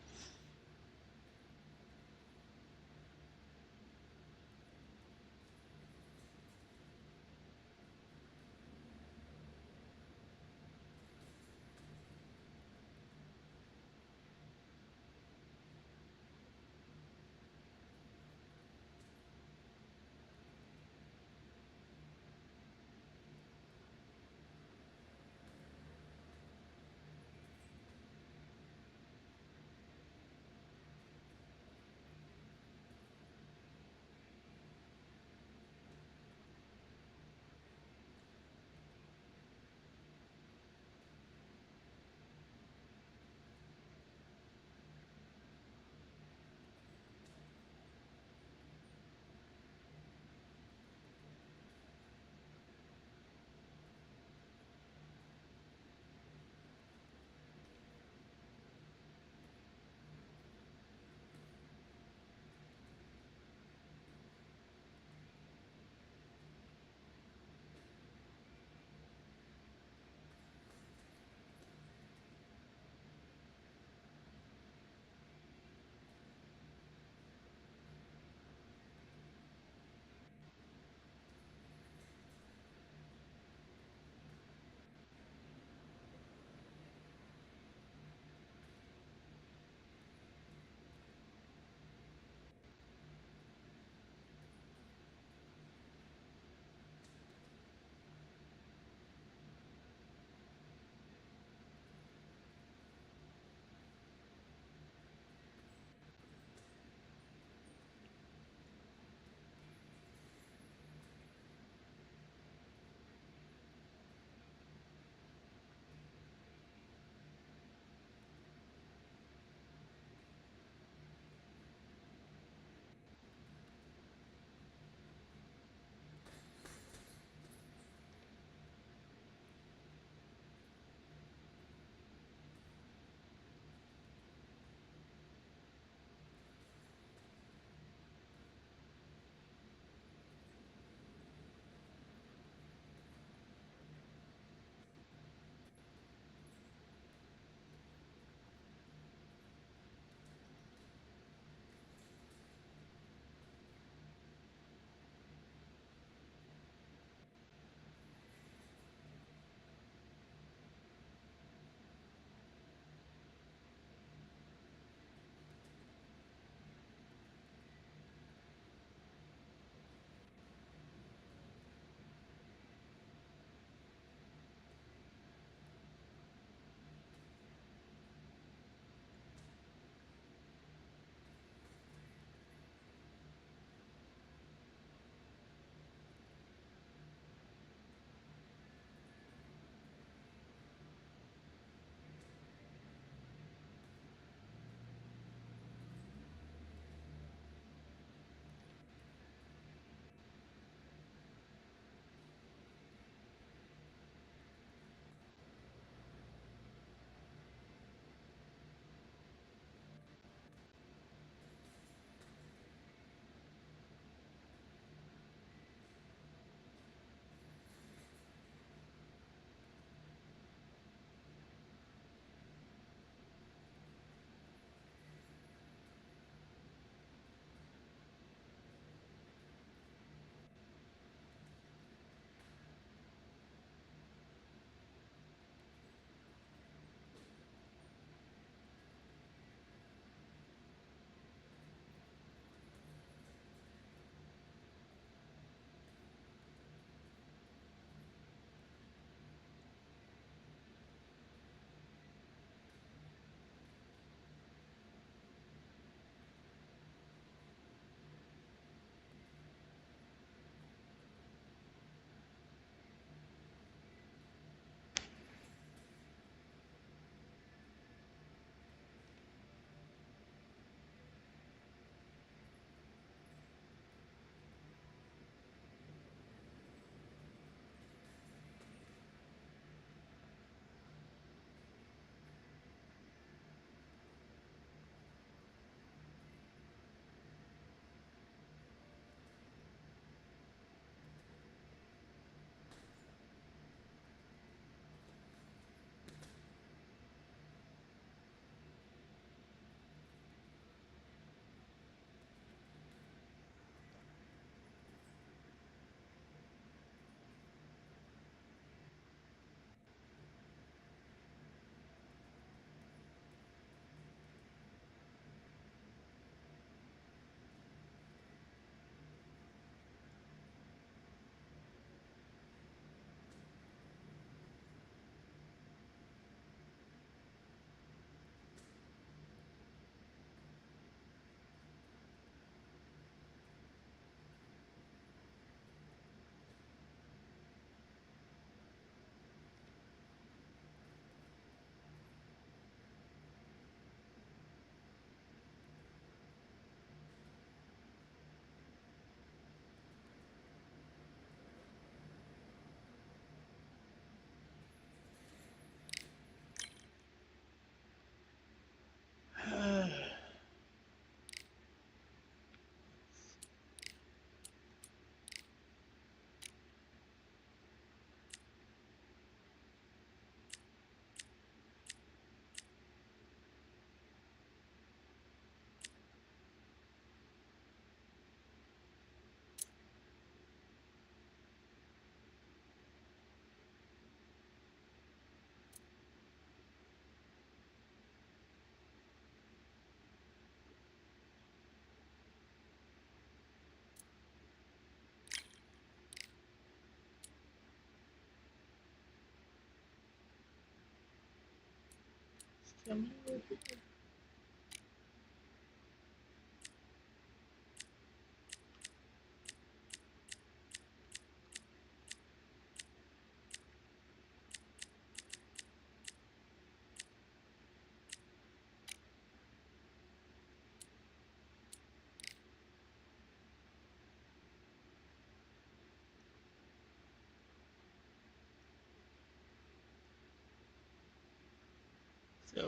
So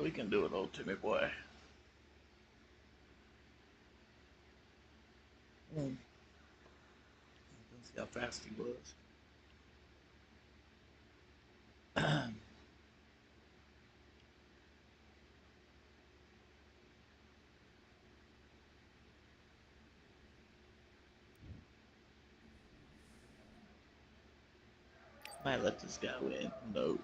we can do it, old Timmy boy. Let's see how fast he was. Might let this guy win. Who knows?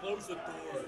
Close the door.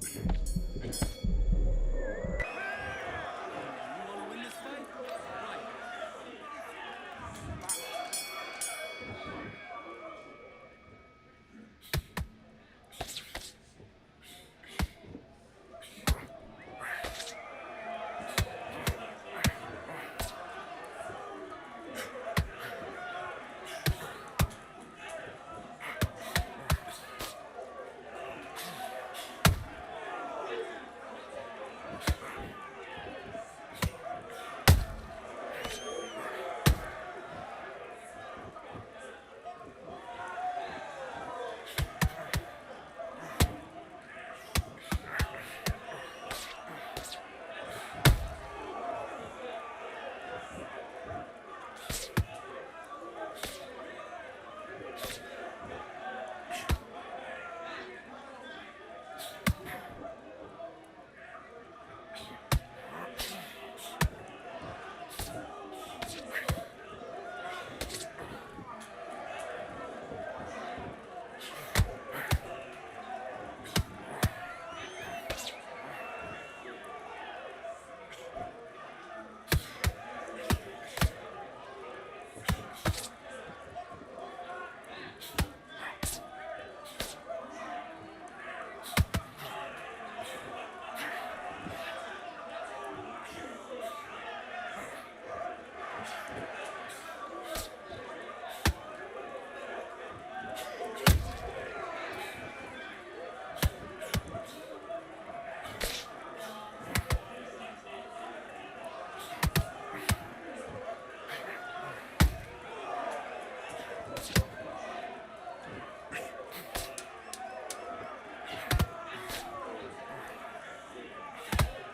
You want to win this fight?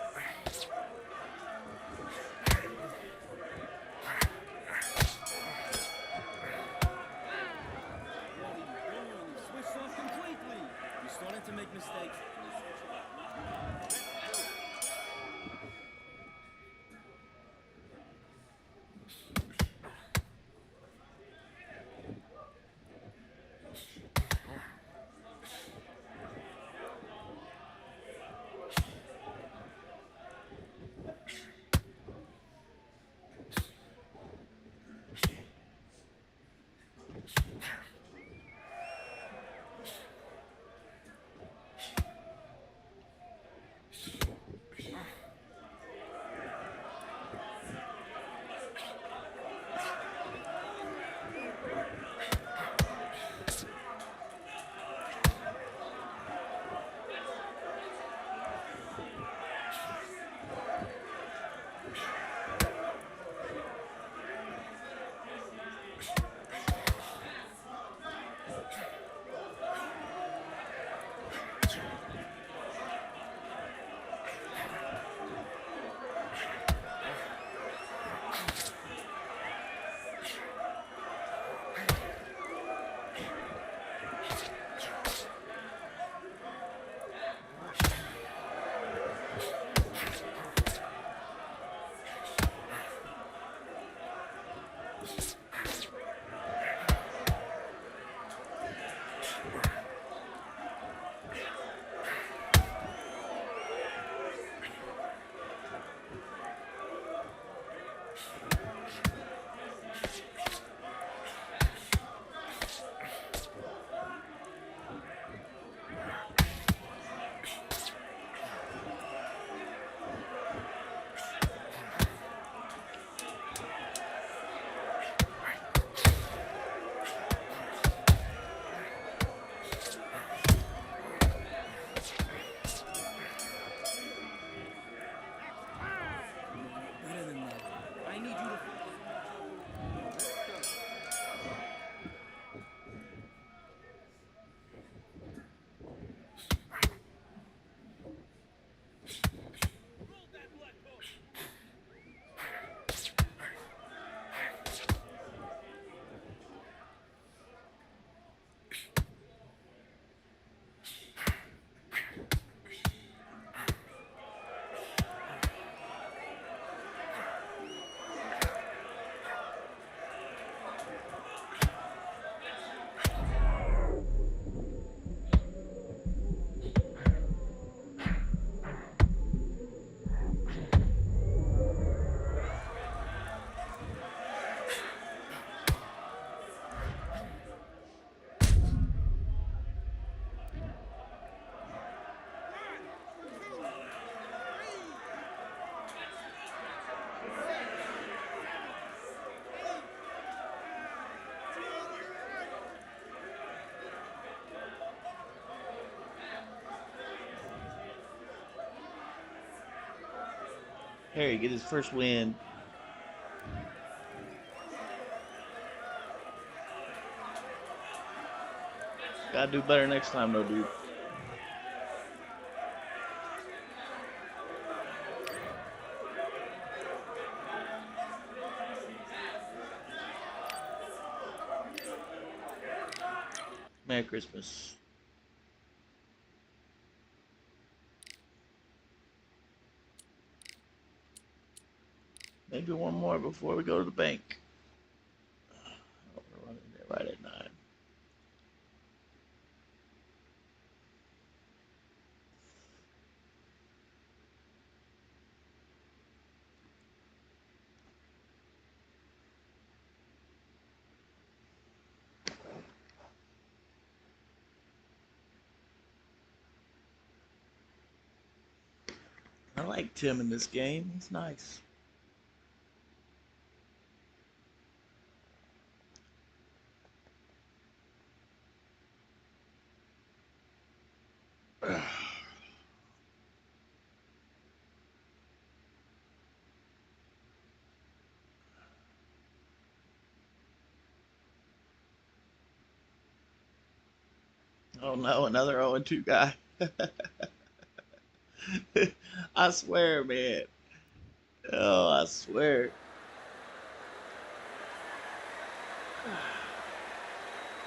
Right. What are you doing? You switched off completely. You're starting to make mistakes. Harry get his first win. Gotta do better next time, though, dude. Merry Christmas. Maybe one more before we go to the bank. We're running there right at 9. I like Tim in this game. He's nice. Oh no, another 0-2 guy. I swear, man. Oh, I swear.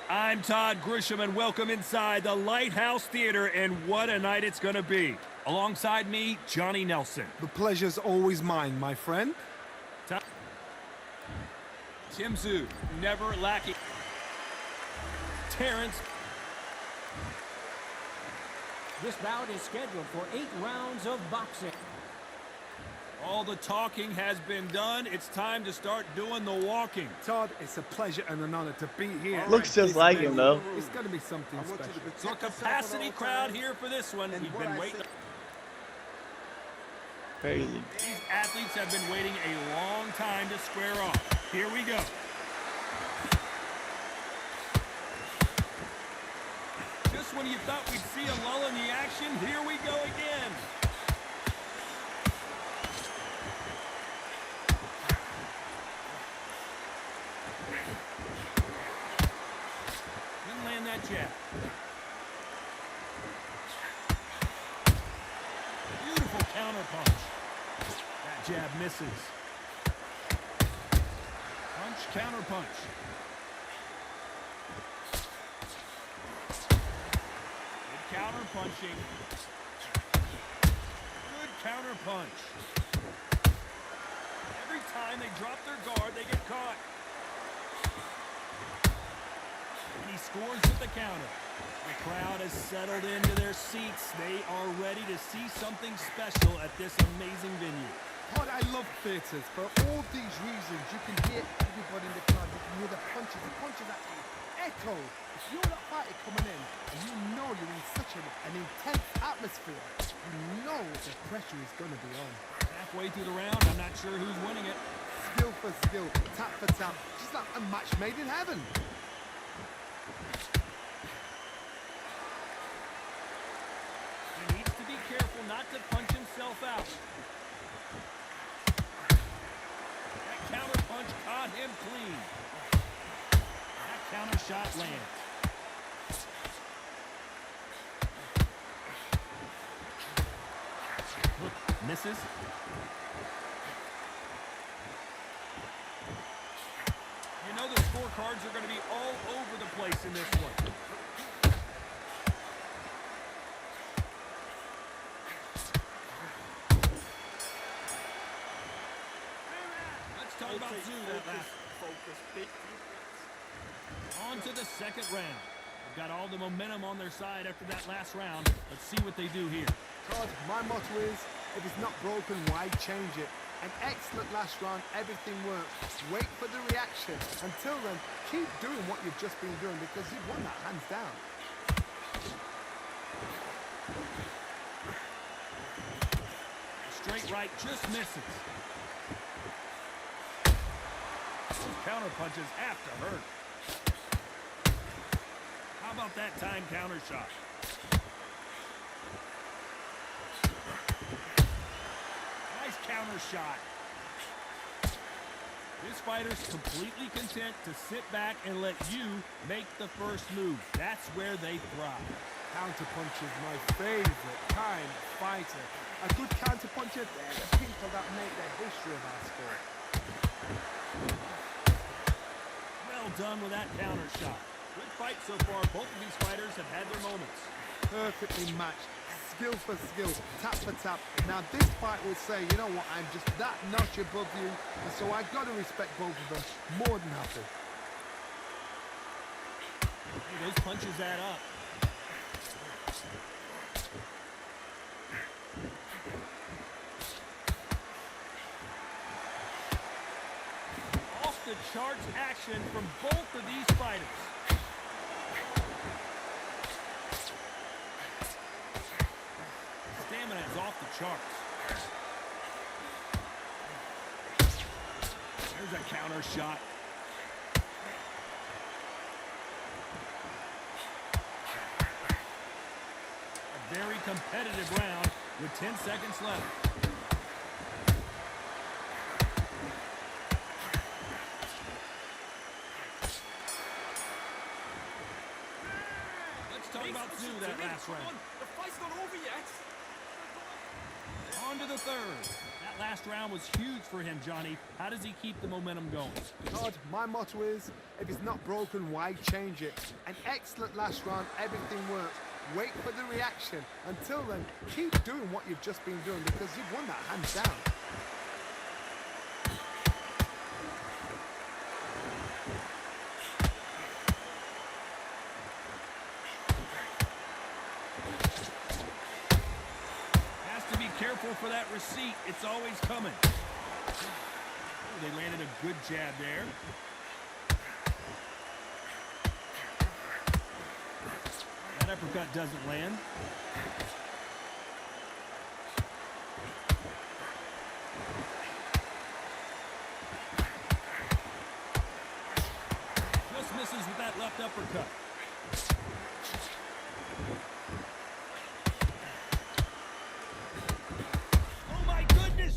I'm Todd Grisham, and welcome inside the Lighthouse Theater, and what a night it's going to be. Alongside me, Johnny Nelson. The pleasure's always mine, my friend. Tim Zhu, never lacking. Terrence. This bout is scheduled for 8 rounds of boxing. All the talking has been done. It's time to start doing the walking. Todd, it's a pleasure and an honor to be here. Looks just like him, though. It's got to be something special. So a capacity crowd here for this one. We've been waiting. Crazy. These athletes have been waiting a long time to square off. Here we go. Just when you thought we'd see a lull in the action, here we go again. Didn't land that jab. Beautiful counter punch. That jab misses. Punch, counter punch. Good counter punching. Good counter punch. Every time they drop their guard, they get caught. And he scores with the counter. The crowd has settled into their seats. They are ready to see something special at this amazing venue. Todd, I love theatres. For all these reasons, you can hear everybody in the crowd. You can hear the punches. The punches actually echo. If you're that fighter coming in, and you know you're in such an intense atmosphere, you know the pressure is going to be on. Halfway through the round, I'm not sure who's winning it. Skill for skill, tap for tap. Just like a match made in heaven. He needs to be careful not to punch himself out. That counter punch caught him clean. That counter shot lands. Look, misses. You know the scorecards are going to be all over the place in this one. Let's talk about Zhu that last. On to the second round. They've got all the momentum on their side after that last round. Let's see what they do here. Todd, my motto is, if it's not broken, why change it? An excellent last round, everything worked. Wait for the reaction. Until then, keep doing what you've just been doing because you've won that hands down. Straight right just misses. Those counter punches have to hurt. How about that time counter shot? Nice counter counter shot. This fighter's completely content to sit back and let you make the first move. That's where they thrive. Counterpunch is my favorite kind of fighter. A good counterpuncher, they're the people that make the history of our sport. Well done with that counter shot. Good fight so far. Both of these fighters have had their moments. Perfectly matched. Skill for skill, tap for tap. Now this fight will say, you know what, I'm just that notch above you, and so I've got to respect both of them more than happy. Hey, those punches add up. Off the charts action from both of these fighters. Stamina is off the charts. There's a counter shot. A very competitive round with 10 seconds left. Let's talk about Zoo that last round. The fight's not over yet. On to the third. That last round was huge for him, Johnny. How does he keep the momentum going? Todd, my motto is, if it's not broken, why change it? An excellent last round, everything works. Wait for the reaction. Until then, keep doing what you've just been doing because you've won that hands down. Careful for that receipt. It's always coming. Oh, they landed a good jab there. That uppercut doesn't land. Just misses with that left uppercut.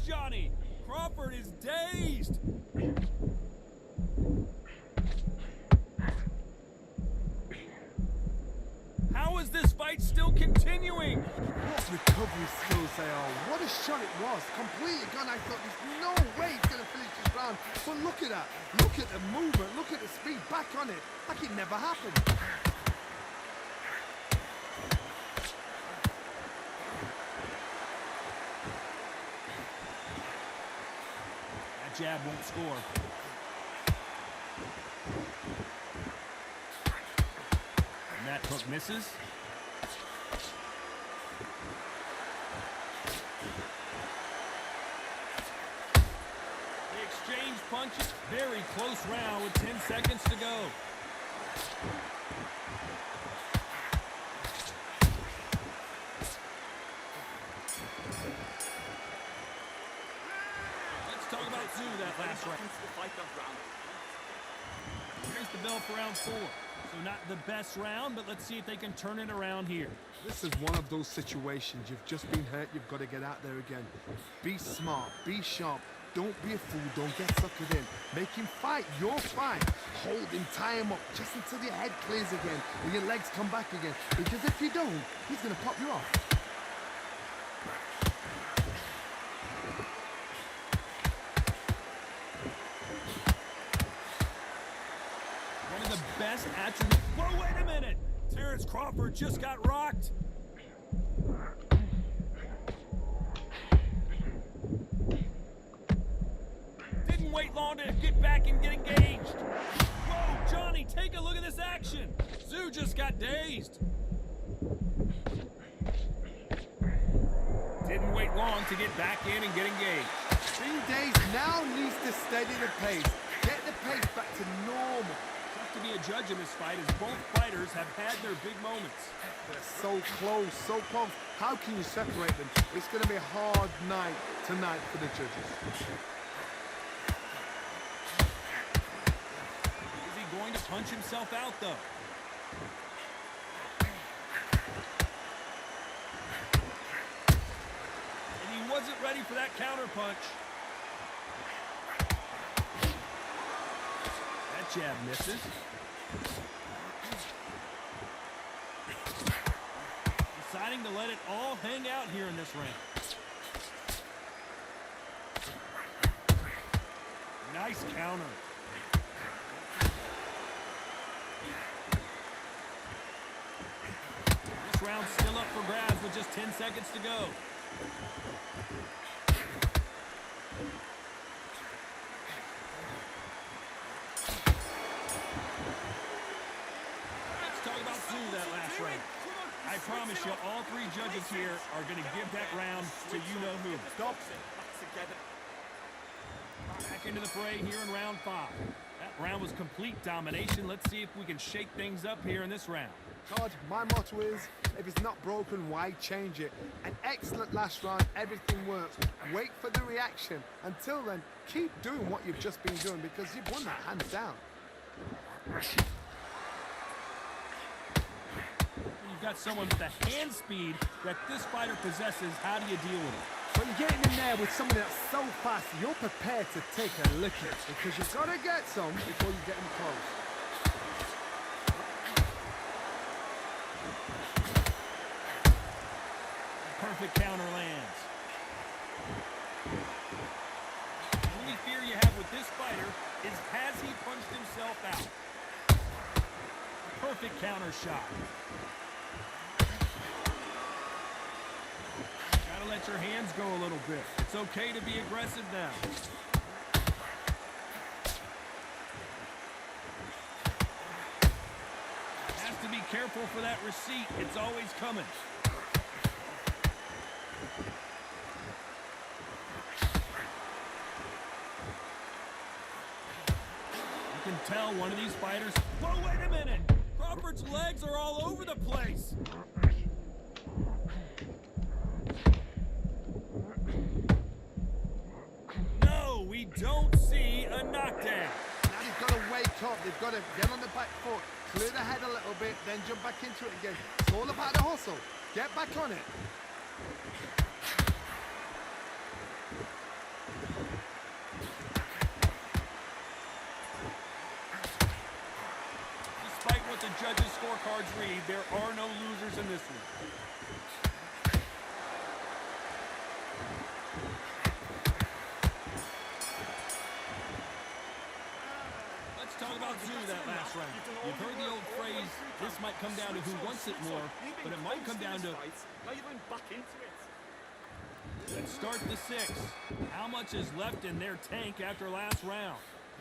Johnny, Crawford is dazed. How is this fight still continuing? What recovery skills they are. What a shot it was. Completely gone. I thought there's no way he's going to finish this round. But look at that. Look at the movement. Look at the speed. Back on it. Like it never happened. Jab won't score. And that hook misses. They exchange punches. Very close round with 10 seconds to go. Talk about Zoo that last round. Here's the bell for round 4. So not the best round, but let's see if they can turn it around here. This is one of those situations. You've just been hurt. You've got to get out there again. Be smart. Be sharp. Don't be a fool. Don't get suckered in. Make him fight your fight. Hold him. Tie him up just until your head clears again and your legs come back again. Because if you don't, he's going to pop you off. Best attribute. Whoa, wait a minute! Terrence Crawford just got rocked. Didn't wait long to get back and get engaged. Whoa, Johnny, take a look at this action. Zoo just got dazed. Didn't wait long to get back in and get engaged. Being dazed now needs to steady the pace. Get the pace back to normal. To be a judge in this fight as both fighters have had their big moments. They're so close, so close. How can you separate them? It's going to be a hard night tonight for the judges. Is he going to punch himself out, though? And he wasn't ready for that counter punch. jab misses. Deciding to let it all hang out here in this round. Nice counter. This round's still up for grabs with just 10 seconds to go. Let's talk about through that last round. I promise you, all three judges here are going to give that round to you-know-who. Stop. Back into the fray here in round 5. That round was complete domination. Let's see if we can shake things up here in this round. Todd, my motto is, if it's not broken, why change it? An excellent last round, everything works. Wait for the reaction. Until then, keep doing what you've just been doing because you've won that hands down. You've got someone with the hand speed that this fighter possesses. How do you deal with it? When you're getting in there with someone that's so fast, you're prepared to take a licking because you've got to get some before you get them close. Perfect counter lands. The only fear you have with this fighter is has he punched himself out? Perfect counter shot. Gotta let your hands go a little bit. It's okay to be aggressive now. Has to be careful for that receipt. It's always coming. You can tell one of these fighters... Whoa, wait a minute! Crawford's legs are all over the place! No, we don't see a knockdown. Now they've got to wake up. They've got to get on the back foot, clear the head a little bit, then jump back into it again. It's all about the hustle. Get back on it. Despite what the judges' scorecards read, there are no losers in this one. Let's talk about Zoo that last round. You've heard the old phrase, this might come down to who wants it more, but it might come down to... Let's start the 6. How much is left in their tank after last round?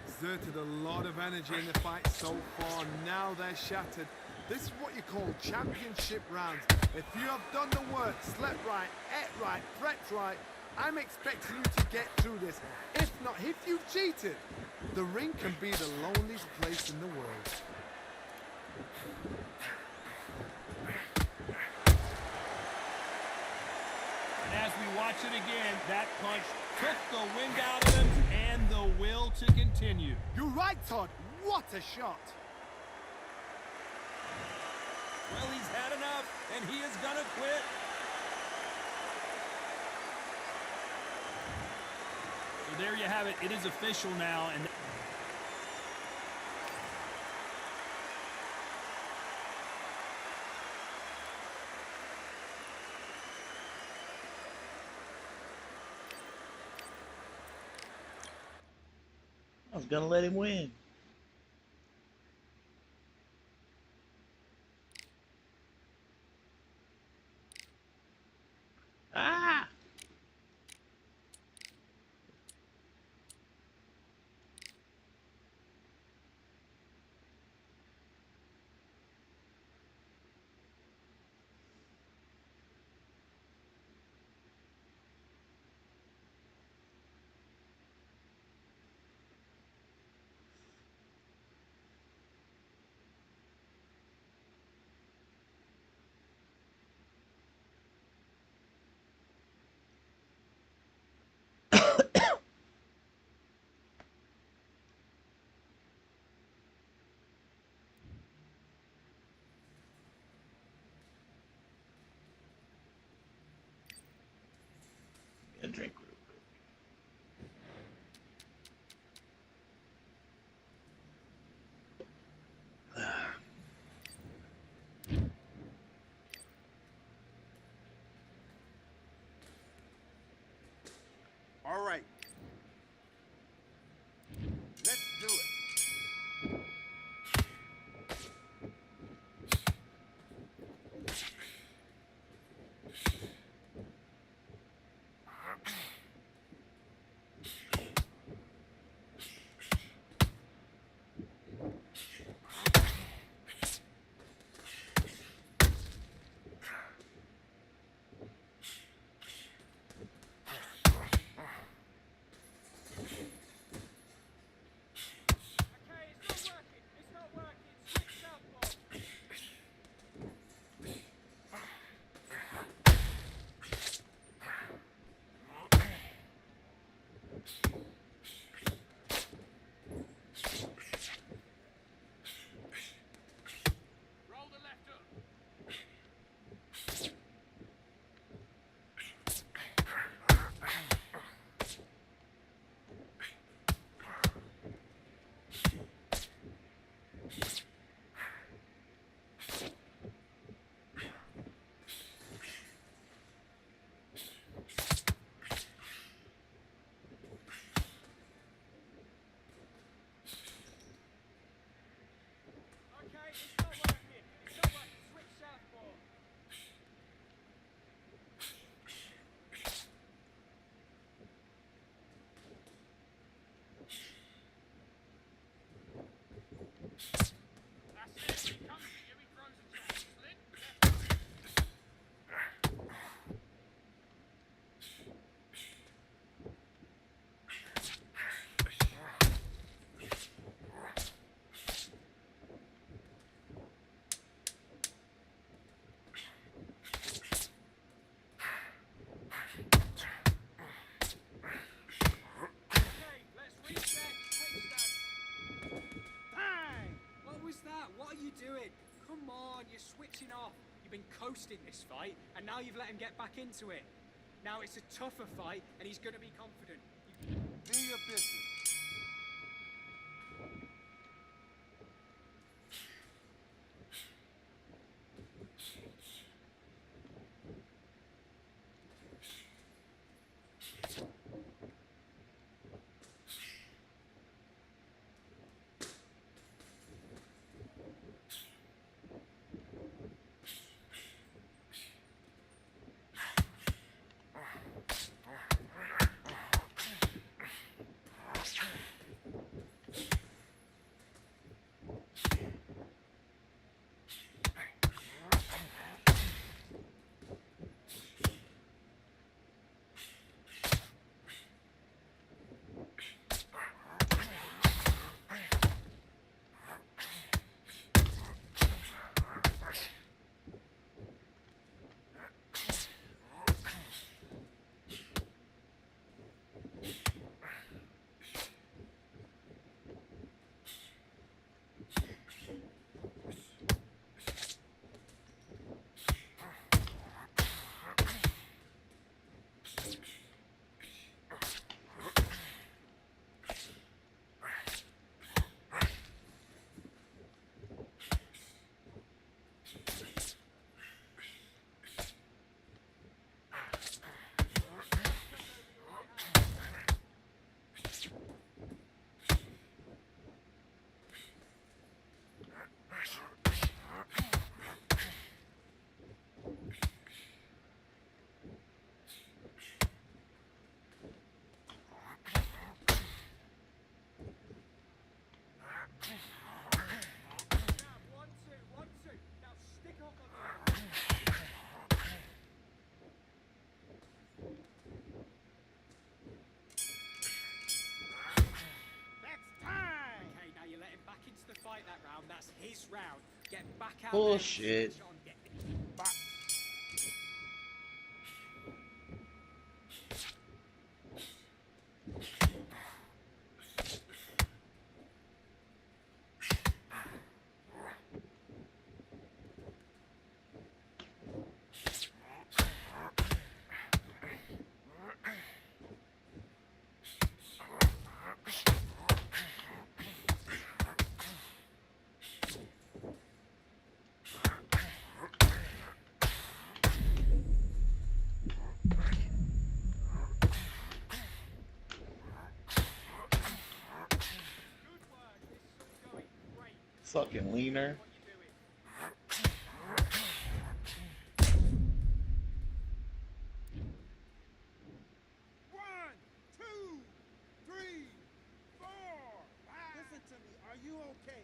Exerted a lot of energy in the fight so far. Now they're shattered. This is what you call championship rounds. If you have done the work, slept right, ate right, prepped right, I'm expecting you to get through this. If not, if you've cheated, the ring can be the loneliest place in the world. And as we watch it again, that punch took the wind out of him and the will to continue. You're right, Todd. What a shot. Well, he's had enough, and he is gonna quit. So there you have it. It is official now, and I was gonna let him win. Ah! A drink real quick. All right. Let's do it. Okay, it's not working. It's not working. Switch southpaw. Roll the left up. Okay, it's not working. It's not working. Switch southpaw. That's it. He comes at you. He throws a jab. Slit. Left. Okay, let's reset. Quick stand. Bang! What was that? What are you doing? Come on, you're switching off. You've been coasting this fight, and now you've let him get back into it. Now it's a tougher fight, and he's going to be confident. Do your business. Jab, 1-2, 1-2. Now stick off of him. That's time! Okay, now you let him back into the fight that round. That's his round. Get back out Bullshit. there. and switch on. Get Back. fucking leaner. One, two, three, four, five. Listen to me. Are you okay?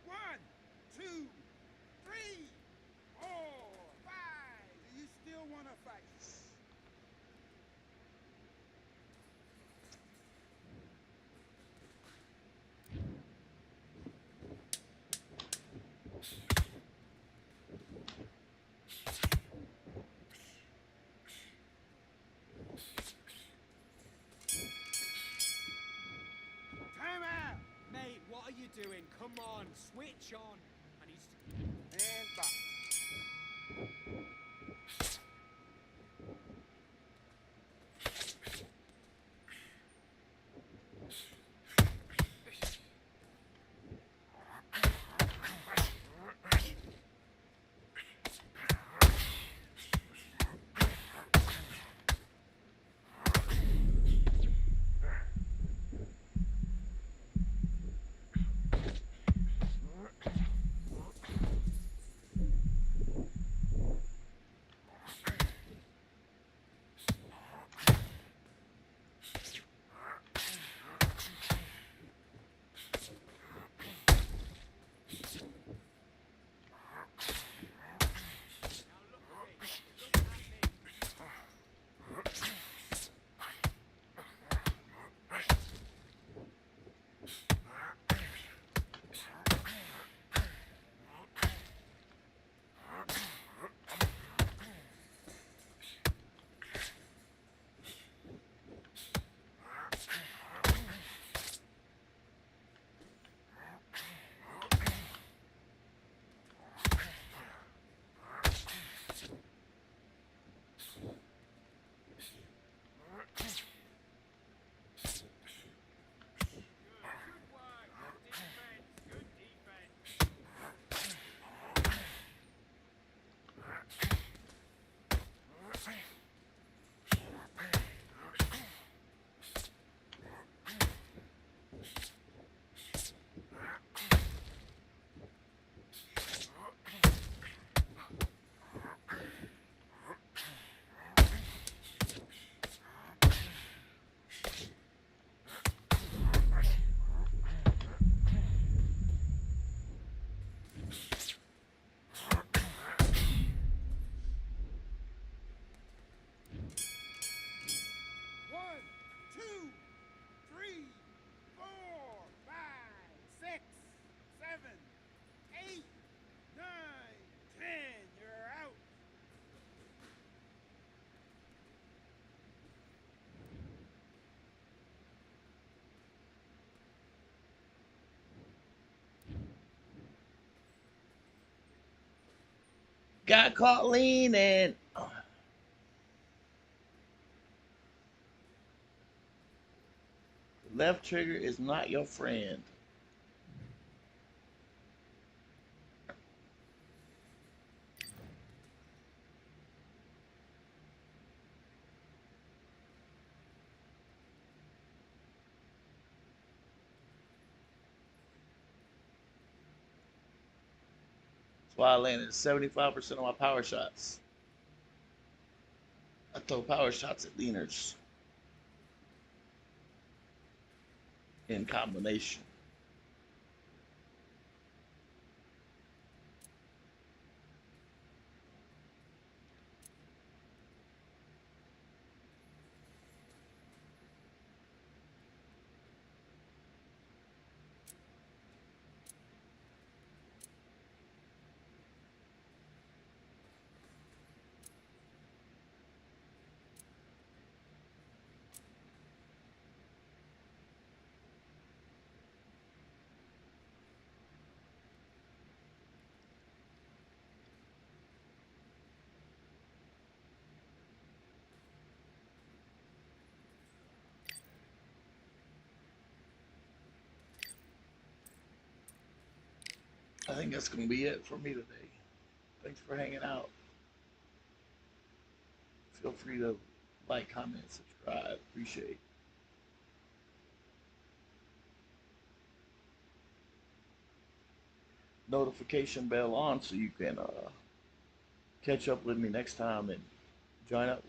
One, two, three, four, five. Do you still want to fight? Time out. Mate, what are you doing? Come on, switch on. And he's... And box. One, two, three, four, five, six, seven, eight, nine, 10. You're out. Got caught leaning. Left trigger is not your friend. That's why I landed 75% of my power shots. I throw power shots at leaners in combination. I think that's going to be it for me today. Thanks for hanging out. Feel free to like, comment, subscribe. Appreciate it. Notification bell on so you can catch up with me next time and join up with